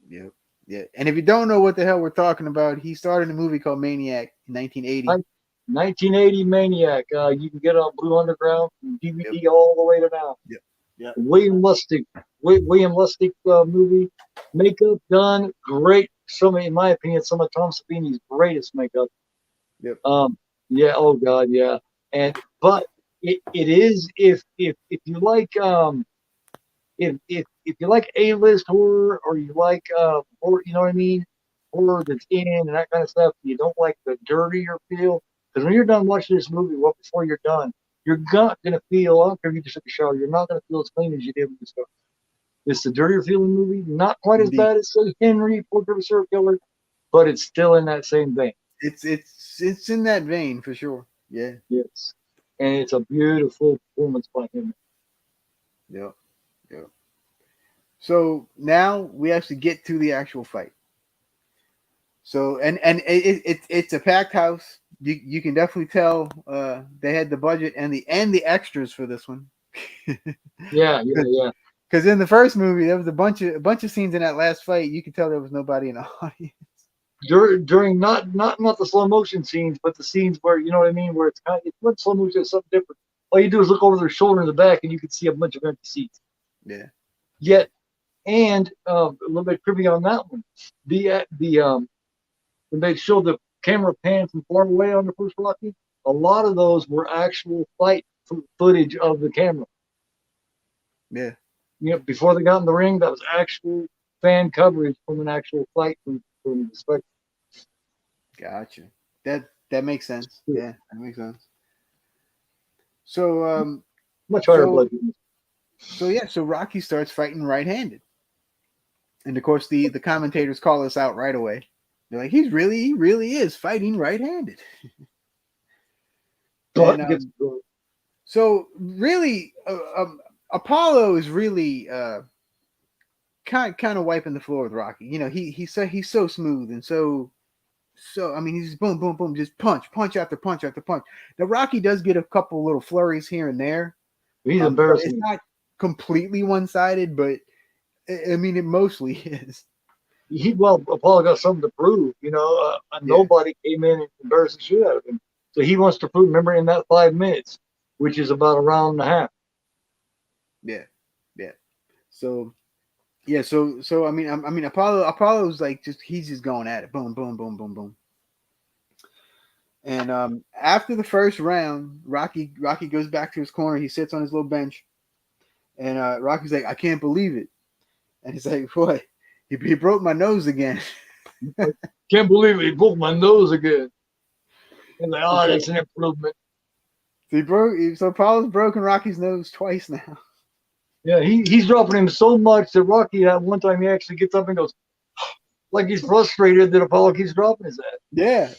Yep. Yeah. And if you don't know what the hell we're talking about, he started a movie called Maniac in 1980. 1980 Maniac. You can get it on Blue Underground from DVD all the way to now. Yep. Yeah. William Lustig movie. Makeup done great. In my opinion, some of Tom Savini's greatest makeup. Yep. Yeah. Oh God. Yeah. But it is if you like if you like A-list horror or you like horror, you know what I mean, horror that's in and that kind of stuff. You don't like the dirtier feel. Because when you're done watching this movie, well, before you're done, you're not gonna feel. I don't care if you just took a shower. You're not gonna feel as clean as you did when you started. It's a dirtier feeling movie, not quite as Indeed. bad as say Henry, Portrait of a Serial Killer, but it's still in that same vein. It's in that vein for sure. Yeah. Yes, and it's a beautiful performance by him. Yeah. Yeah. So now we actually get to the actual fight. So it's a packed house. You can definitely tell they had the budget and the extras for this one. Yeah, yeah, yeah. Because in the first movie there was a bunch of scenes in that last fight. You could tell there was nobody in the audience. During not the slow motion scenes, but the scenes where you know what I mean, where it's kind of it's not slow motion, it's something different. All you do is look over their shoulder in the back, and you can see a bunch of empty seats. Yeah. Yet, and a little bit creepy on that one. The when they show the camera pan from far away on the first Rocky, a lot of those were actual fight footage of the camera. Yeah. You know, before they got in the ring, that was actual fan coverage from an actual fight from the spectator. Gotcha. That makes sense. Yeah, that makes sense. So Much higher so blood. so Rocky starts fighting right-handed. And of course the commentators call us out right away. They're like, he really is fighting right-handed. And, so really Apollo is really kind of wiping the floor with Rocky. You know, he's so smooth and so I mean he's boom boom boom, just punch after punch after punch. Now Rocky does get a couple little flurries here and there. He's embarrassing. It's not completely one-sided, but I mean it mostly is. Apollo got something to prove. You know, nobody came in and embarrassed the shit out of him. So he wants to prove. Remember, in that 5 minutes, which is about a round and a half. Yeah. So yeah, so I mean Apollo's like he's just going at it, boom boom boom boom boom. And after the first round, Rocky goes back to his corner. He sits on his little bench, and Rocky's like, I can't believe it. And he's like, what? He broke my nose again. Can't believe it. He broke my nose again. And like, oh, that's an improvement. So Apollo's broken Rocky's nose twice now. Yeah, he's dropping him so much that Rocky, that one time he actually gets up and goes, like he's frustrated that Apollo keeps dropping his ass. Yeah.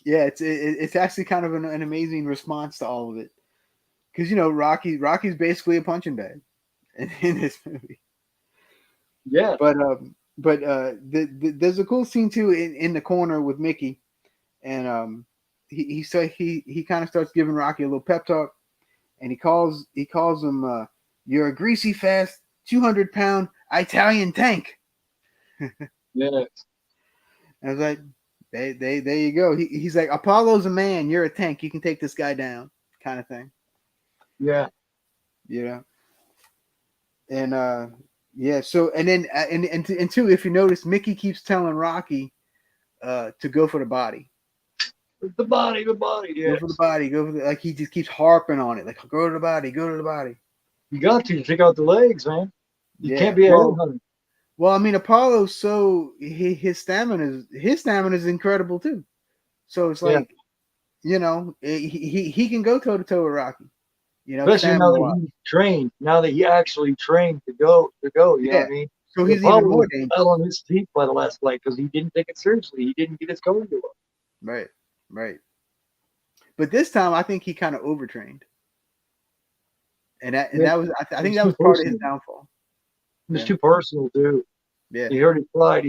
It's actually kind of an amazing response to all of it, because you know Rocky's basically a punching bag in this movie. Yeah, but there's a cool scene too in the corner with Mickey, and he kind of starts giving Rocky a little pep talk, and he calls him you're a greasy fast 200-pound Italian tank. yes. I was like, there you go. He's like, Apollo's a man, you're a tank. You can take this guy down, kind of thing. Yeah. Yeah. And yeah. So and then and two, if you notice, Mickey keeps telling Rocky to go for the body. The body. Yes. Go for the body. Like he just keeps harping on it. Like go to the body. You got to take out the legs, man. You can't be a headhunter. Well, I mean, Apollo's so his stamina is incredible too. So it's like, you know, he can go toe to toe with Rocky. You know, especially now that he's trained. Now that he actually trained to go. You know what I mean? So he's even more dangerous. Fell on his feet by the last fight because he didn't take it seriously. He didn't get his cardio up. Right. But this time, I think he kind of overtrained, and that was I think that was part of his downfall. It's too personal too. Yeah, he hurt his pride.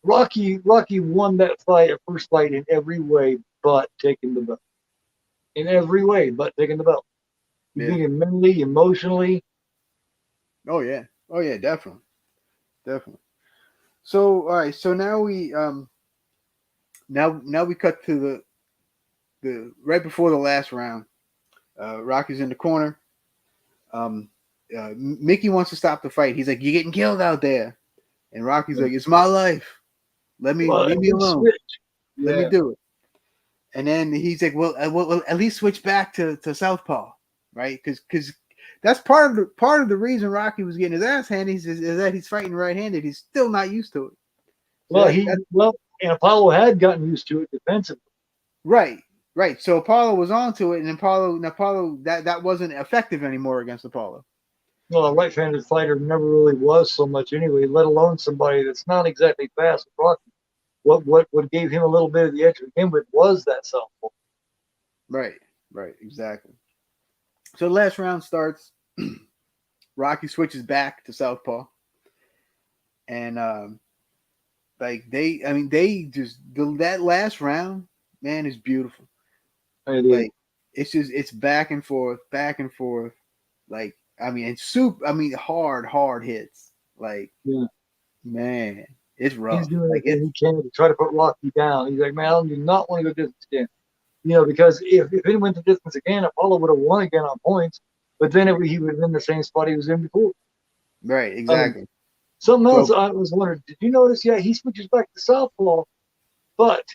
Rocky won that first fight in every way but taking the belt. In every way but taking the belt. He beat him mentally, emotionally. Oh yeah, definitely. So all right, so now we now we cut to the right before the last round. Rocky's in the corner. Mickey wants to stop the fight. He's like, "You're getting killed out there," and Rocky's like, "It's my life. Leave me alone. Let me do it." And then he's like, "Well, at least switch back to southpaw, right? Because that's part of the reason Rocky was getting his ass handed is that he's fighting right-handed. He's still not used to it. So and Apollo had gotten used to it defensively. Right, right. So Apollo was onto it, and Apollo that wasn't effective anymore against Apollo. Well, a right-handed fighter never really was so much anyway, let alone somebody that's not exactly fast with Rocky. What gave him a little bit of the edge to begin with was that southpaw. Right, right, exactly. So the last round starts. Rocky switches back to southpaw, and like they just that last round, man, is beautiful. Like it's back and forth, back and forth. Like hard hits. Like Yeah. man, it's He's rough. doing Like everything it's he can to try to put Rocky down. He's like, man, I do not want to go distance again. You know, because if it went the distance again, Apollo would have won again on points. But then he would have been in the same spot he was in before. right, exactly. Something else So I was wondering, did you notice? Yeah, he switches back to southpaw, but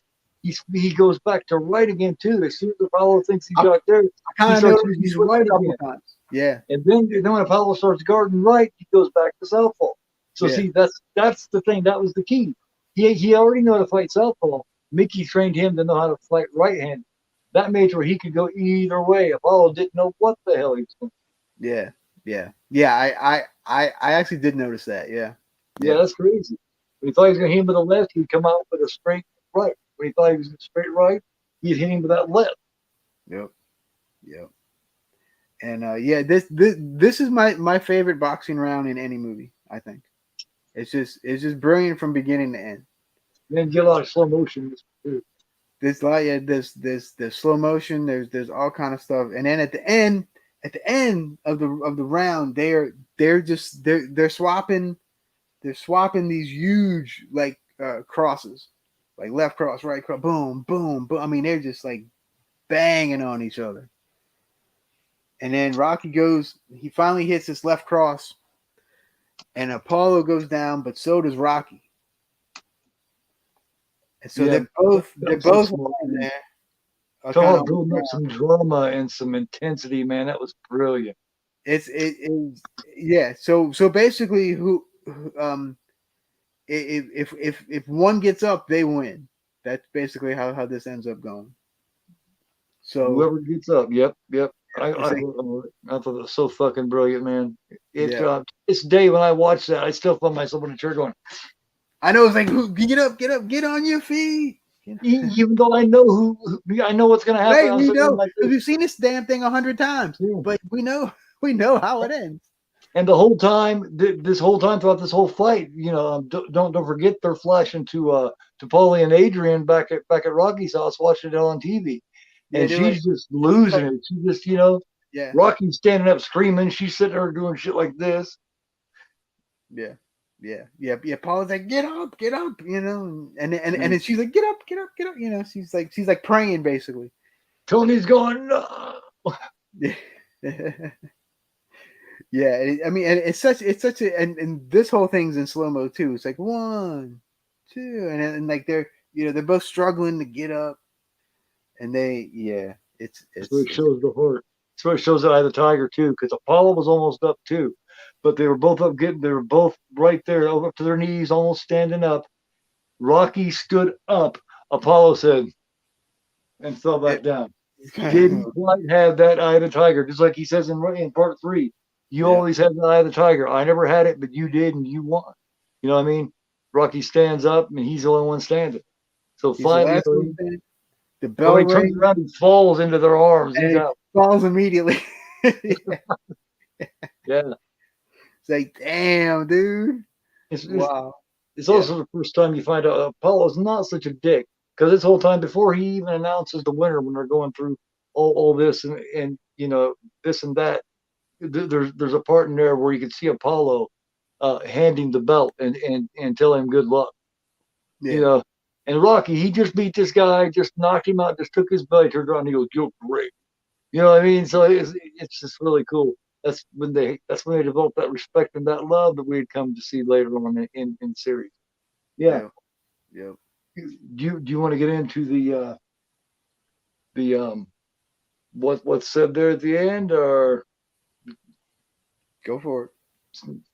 he goes back to right again too. As soon as Apollo thinks he's I, got there, I he kind of starts noticed he using the switched right a couple again. of times. Yeah, And then when Apollo starts guarding right, he goes back to southpaw. So yeah, see, that's the thing. That was the key. He already knew how to fight southpaw. Mickey trained him to know how to fight right-handed. That made where he could go either way. Apollo didn't know what the hell he was doing. yeah, yeah. I actually did notice that. Yeah, Yeah, yeah, that's crazy. When he thought he was going to hit him with a left, he'd come out with a straight right. When he thought he was going to straight right, he'd hit him with that left. yep, yep. And yeah, this is my favorite boxing round in any movie. I think it's just brilliant from beginning to end. And then get a lot of slow motion. There's like yeah, there's slow motion. There's all kind of stuff. And then at the end of the round, they're swapping these huge like crosses, like left cross, right cross, boom, boom, boom. I mean, they're just like banging on each other. And then Rocky he finally hits this left cross, and Apollo goes down, but so does Rocky. And so Yeah, they're that's so both smart. lying there, Talk kind about of. building up some drama and some intensity, man. That was brilliant. Yeah. So basically, um if one gets up, they win. That's basically how this ends up going. So Whoever gets up, yep. it's like I thought it was so fucking brilliant, man. It yeah. this day when I watched that, I still find myself in the chair going, I know it's like get up, get on your feet. even though I know I know what's gonna happen. Right, I'm we still going know like because this. we've seen this damn thing 100 times, Yeah. but we know we know how it ends. And the whole time, this whole time throughout this whole fight, you know, don't forget they're flashing to Paulie and Adrian back at Rocky's house watching it on TV, Yeah, and they were she's just losing it. She just, you know, yeah, Rocky's standing up screaming. She's sitting there doing shit like this. yeah. Paula's like, get up, you know, and then she's like, get up, you know. She's like praying basically. Tony's going, no. Yeah, I mean, and it's such a and this whole thing's in slow mo too. It's like 1, 2, and like they're both struggling to get up, and So it shows the heart. So it shows the eye of the tiger too, because Apollo was almost up too, but they were both up getting. They were both right there, up to their knees, almost standing up. Rocky stood up. Apollo said, and fell back down. Didn't quite have that eye of the tiger, just like he says in part 3. You yeah, always had the eye of the tiger. I never had it, but you did, and you won. You know what I mean? Rocky stands up, and he's the only one standing. So he's the finally, last one standing. The bell everybody turns rings around and falls into their arms. and He's it out. falls immediately. Yeah. It's like, damn, dude. It's, it's, Wow. it's Yeah. also the first time you find out Apollo's not such a dick. Because this whole time before he even announces the winner, when they're going through all this and you know this and that, there's a part in there where you can see Apollo handing the belt and telling him good luck. You Yeah. know, and Rocky, he just beat this guy, just knocked him out, just took his belt, turned around, and he goes, "You're great." You know what I mean? So it's just really cool. That's when they developed that respect and that love that we'd come to see later on in series. Yeah. Yeah. Yeah. Do you want to get into the what's said there at the end, or Go for it.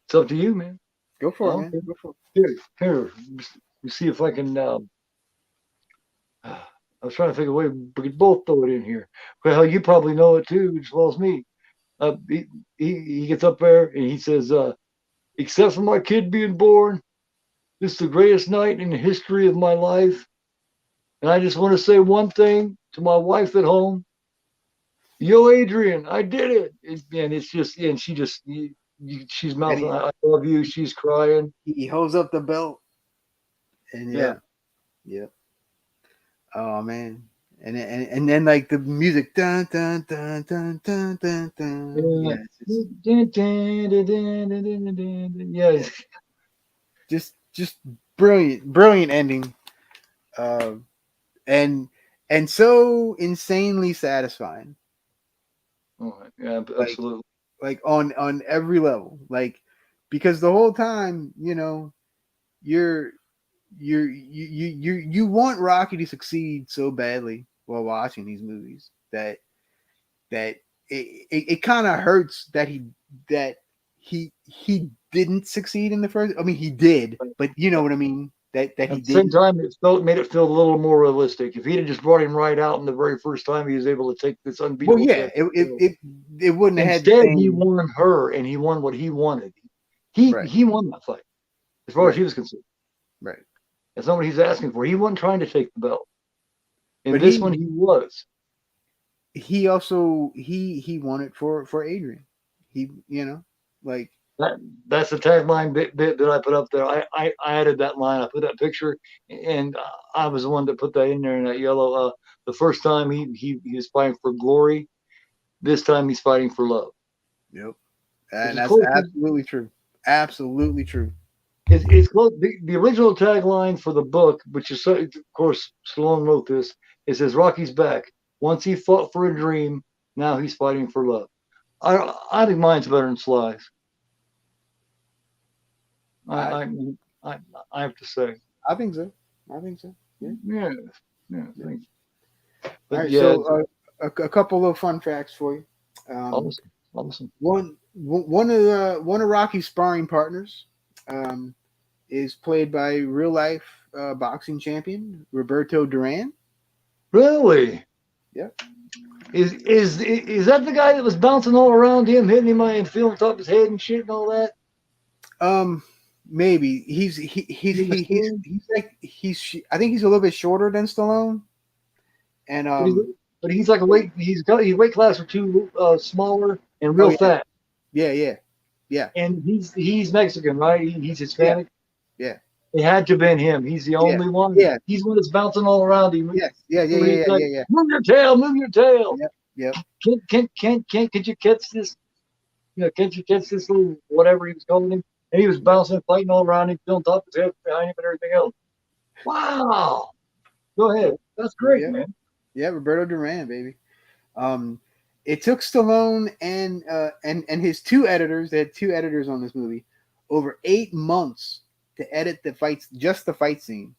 it's up to you, man? Go for it, man. Okay. Go for it. Here. Let me see if I can I was trying to think of a way we could both throw it in here. Well, you probably know it too, as well as me. Uh, he, he gets up there and he says, except for my kid being born, this is the greatest night in the history of my life. And I just want to say one thing to my wife at home. Yo, Adrian, I did it. And it's just, and she just, she's And mouthing, I love you. She's crying. he holds up the belt, and Yeah. yeah. Oh man. And then like the music dun dun dun dun dun dun dun. Yeah. Yeah, it's Yeah. just brilliant ending. Uh, and so insanely satisfying. Oh, yeah, Like absolutely. on every level. Like because the whole time, you're you want Rocky to succeed so badly while watching these movies that it kind of hurts that he didn't succeed in the first. I mean, he did, but you know what I mean. That he At the same didn't. time, made it feel a little more realistic. If he'd have just brought him right out in the very first time, he was able to take this Well, unbeatable yeah, champ. it wouldn't have had the Instead, he same. won her, and he won what he wanted. He Right, he won that fight, as far as right, he was concerned. right. That's not what he's asking for. He wasn't trying to take the belt. In But this one, he was. he also he won it for Adrian. He like That that's the tagline bit that I put up there. I added that line. I put that picture, and I was the one that put that in there in that yellow. The first time he was fighting for glory. This time he's fighting for love, yep, which and is that's close. absolutely true. Absolutely true. It's close. The original tagline for the book, which is of course Stallone wrote this. It says Rocky's back. Once he fought for a dream, now he's fighting for love. I think mine's better than Sly's. I I I I have to say. I think so. I think so. Yeah. Yeah, yeah. Yeah. Thanks. All But right. yeah, So a couple of fun facts for you. awesome, awesome. One of Rocky's sparring partners um, is played by real life boxing champion Roberto Duran. Really? Yep. Is that the guy that was bouncing all around him, hitting him and feeling top of his head and shit and all that? Um, maybe he's like I think he's a little bit shorter than Stallone, and But he's like a weight. He's weight class or two smaller and oh real yeah, fat. yeah, And he's Mexican, right? He's yeah, Hispanic. yeah, It had to have been him. He's the yeah, only one. yeah, He's the one that's bouncing all around him. yes, yeah, yeah, yeah, He's yeah, like, yeah, yeah, move your tail, move your tail. yep, yep, Could you catch this? Can't you catch this little whatever he was calling him? And he was yep, bouncing, fighting all around him, feeling top of his head behind him and everything else. Wow. Go ahead. yep, That's great, yep, man. yeah. Roberto Duran, baby. Um, it took Stallone and his two editors. They had two editors on this movie over 8 months to edit the fights, just the fight scene,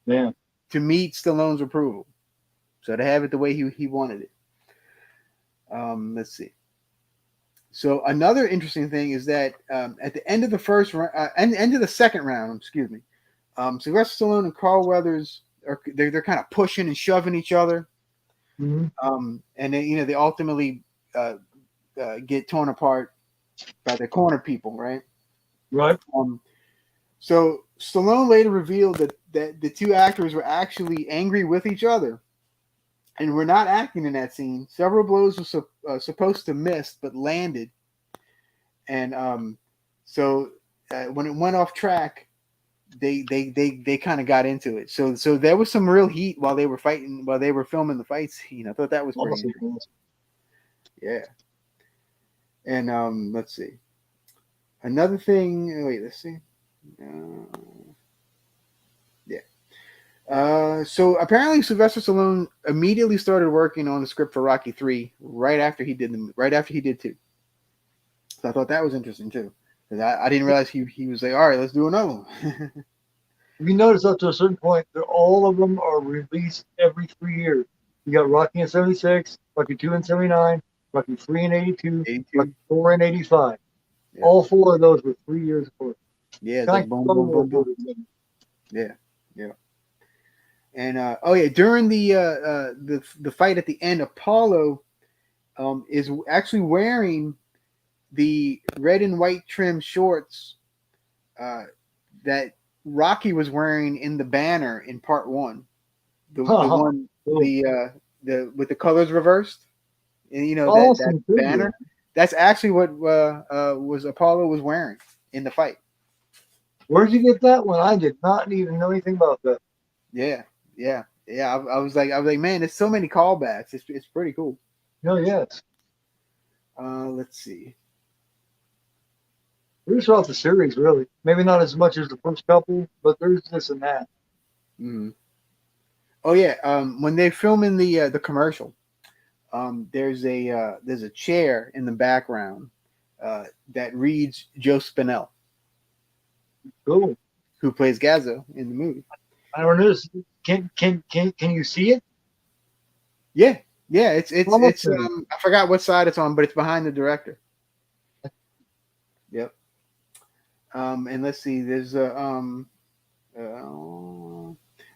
Yeah. to meet Stallone's approval. So to have it the way he wanted it. Let's see. So another interesting thing is that at the end of the end of the second round, excuse me, Sylvester Stallone and Carl Weathers they're kind of pushing and shoving each other, Mm-hmm. and they ultimately get torn apart by the corner people, right? Right. So Stallone later revealed that the two actors were actually angry with each other and were not acting in that scene. Several blows were supposed to miss, but landed. And so when it went off track, they kind of got into it. So there was some real heat while they were fighting, while they were filming the fight scene. I thought that was pretty Awesome. interesting. Yeah. And let's see. Another thing. Wait, let's see. Yeah. So apparently Sylvester Stallone immediately started working on the script for Rocky 3 right after he did 2. So I thought that was interesting too, because I didn't realize he was like, all right, let's do another one. If you notice up to a certain point, all of them are released every 3 years. You got Rocky in '76, Rocky 2 in '79, Rocky 3 in '82, 82. Rocky 4 in '85. Yeah. All four of those were 3 years apart. Yeah, it's like boom, boom, boom, boom. Yeah, yeah. And oh yeah, during the fight at the end, Apollo is actually wearing the red and white trim shorts uh, that Rocky was wearing in the banner in part one. The one Cool. the with the colors reversed, and you know that Awesome figure. banner. That's actually what was Apollo was wearing in the fight. Where'd you get that one? I did not even know anything about that. Yeah, yeah, yeah. I was like, man, there's so many callbacks. It's pretty cool. Oh, yes. Let's see. Pretty throughout the series, really. Maybe not as much as the first couple, but there's this and that. Mm. Oh yeah, when they're filming the commercial, there's a chair in the background that reads Joe Spinell, Cool. who plays Gazzo in the movie. I don't know. Can you see it? Yeah, yeah. It's Awesome. I forgot what side it's on, but it's behind the director. Yep. And let's see. There's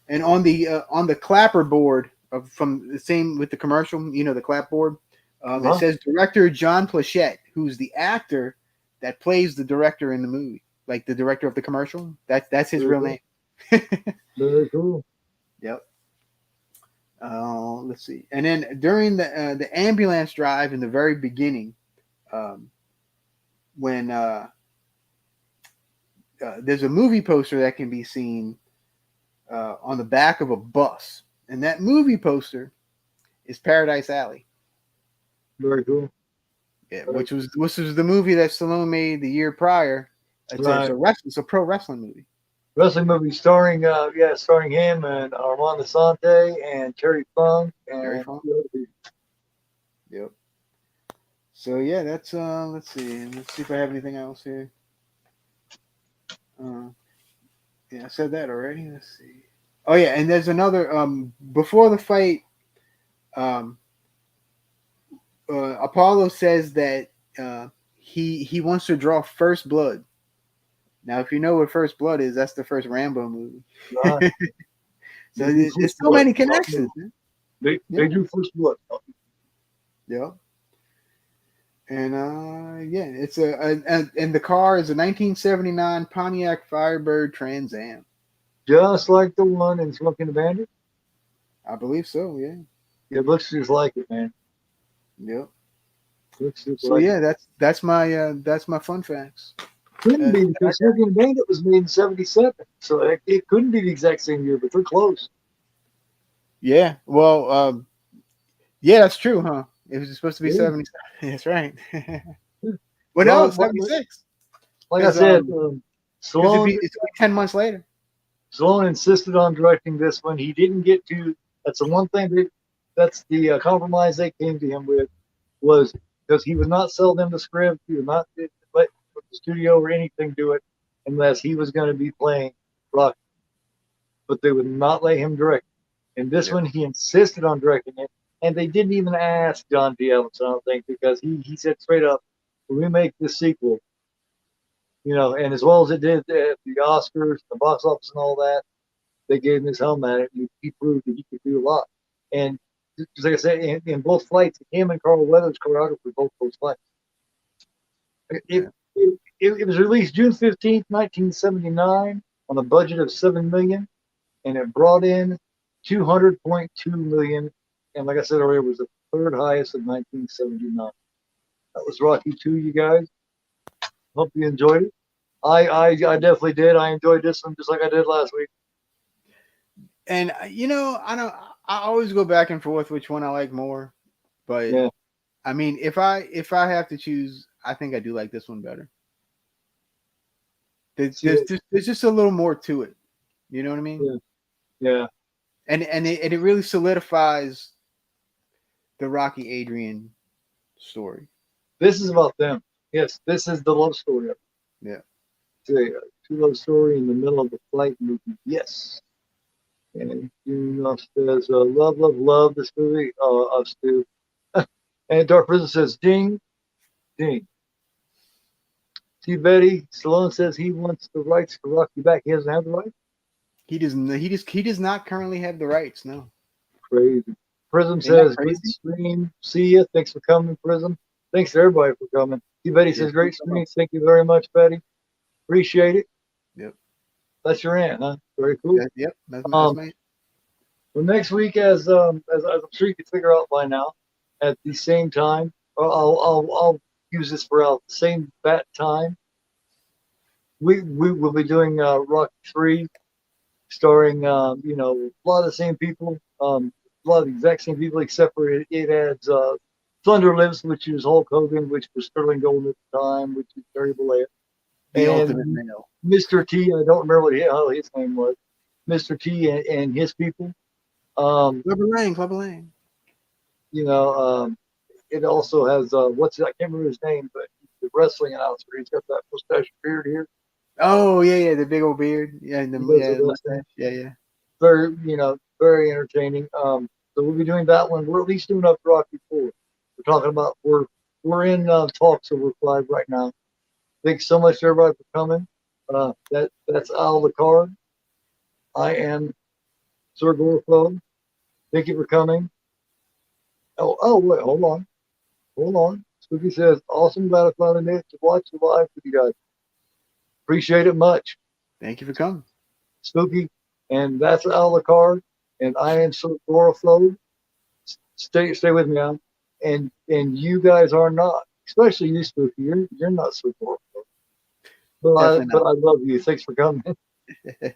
and on the clapper board from the same with the commercial, you know, the clapboard. It says director John Plachette, who's the actor that plays the director in the movie, like the director of the commercial. That's his Very real cool. name. Very cool. Yep. Let's see. And then during the ambulance drive in the very beginning, um, when there's a movie poster that can be seen on the back of a bus, and that movie poster is Paradise Alley. Very cool. Yeah, which was the movie that Stallone made the year prior. Right. It's a pro wrestling movie. Wrestling movie starring starring him and Armand Asante and Terry Funk Very and fun. the other people. Yep. So yeah, that's let's see. Let's see if I have anything else here. Yeah, I said that already. Let's see. Oh yeah, and there's another before the fight, um Apollo says that he wants to draw first blood. Now, if you know what First Blood is, that's the first Rambo movie. Right. So They do there's first so blood. many connections. They do first blood. Yeah. And yeah, it's and the car is a 1979 Pontiac Firebird Trans Am. Just like the one in Smoking the Bandit. I believe so. Yeah. It looks just like it, man. Yep. Looks just So like yeah, it. that's my fun facts. Couldn't be That I because Smoking the Bandit was made in '77, so it couldn't be the exact same year, but they're close. Yeah. Well, yeah, that's true, huh? It was supposed to be Yeah. 70. That's right. Well, no, Well, 76. like I Because said, it'd Stallone be 10 months later. Stallone insisted on directing this one. He didn't get to. That's the one thing that's the compromise they came to him with was because he would not sell them the script. He would not let the studio or anything do it unless he was going to be playing Rocky. But they would not let him direct. And this Yeah. one, he insisted on directing it. And they didn't even ask John D. Evans, I don't think, because he said straight up, when we make this sequel, and as well as it did at the Oscars, the box office, and all that, they gave him his helmet, and he proved that he could do a lot. And just like I said, in both flights, him and Carl Weathers choreographed both those flights. It, Yeah. it was released June 15th, 1979, on a budget of $7 million, and it brought in 200.2 million. And like I said earlier, it was the third highest of 1979. That was Rocky 2, you guys. Hope you enjoyed it. I definitely did. I enjoyed this one just like I did last week. And I don't. I always go back and forth which one I like more, but Yeah. I mean, if I have to choose, I think I do like this one better. There's just a little more to it. You know what I mean? Yeah. Yeah. And it really solidifies the Rocky Adrian story. This is about them. Yes, this is the love story. Yeah. It's a true love story in the middle of a flight movie. Yes. And says, love, love, love this movie. Us too. And Dark Prison says, ding, ding. See, Betty, Stallone says he wants the rights to Rocky back. He doesn't have the rights. He does not currently have the rights. No, Crazy. Prism ain't that says, great crazy? stream. See ya. Thanks for coming, Prism. Thanks to everybody for coming. See, Betty Yeah. says, great stream. Thank you very much, Betty. Appreciate it. Yep. That's your aunt, huh? Very cool. Yep. That's Um, my. well, next week, as I'm sure you can figure out by now, at the same time, I'll use this for the same bat time. We will be doing Rocky 3, starring a lot of the same people, a lot of the exact same people, except for it adds Thunder Lives, which is Hulk Hogan, which was Sterling Golden at the time, which is Terry Bollea, The ultimate and male. Mr. T. I don't remember what his name was. Mr. T and his people. Um, Clubber Lang. you know, it also has I can't remember his name, but the wrestling announcer. He's got that mustache beard here. Oh yeah, the big old beard. Yeah, and He does the the wrestling. mustache. Yeah. Very, very entertaining. So we'll be doing that one. We're at least doing up to Rocky 4. We're talking about we're in talks over 5 right now. Thanks so much to everybody for coming. That's Al Lucard. I am Sir GoreAphobe. Thank you for coming. Wait, hold on. Spooky says, awesome, glad I finally made it to watch the live with you guys. Appreciate it much. Thank you for coming. Spooky. And that's Al Lucard. And I am Sir GoreAphobe. Stay with me, Al. And you guys are not, especially you, Spooky. You're not so GoreAphobe. But Definitely I love you. Thanks for coming. not.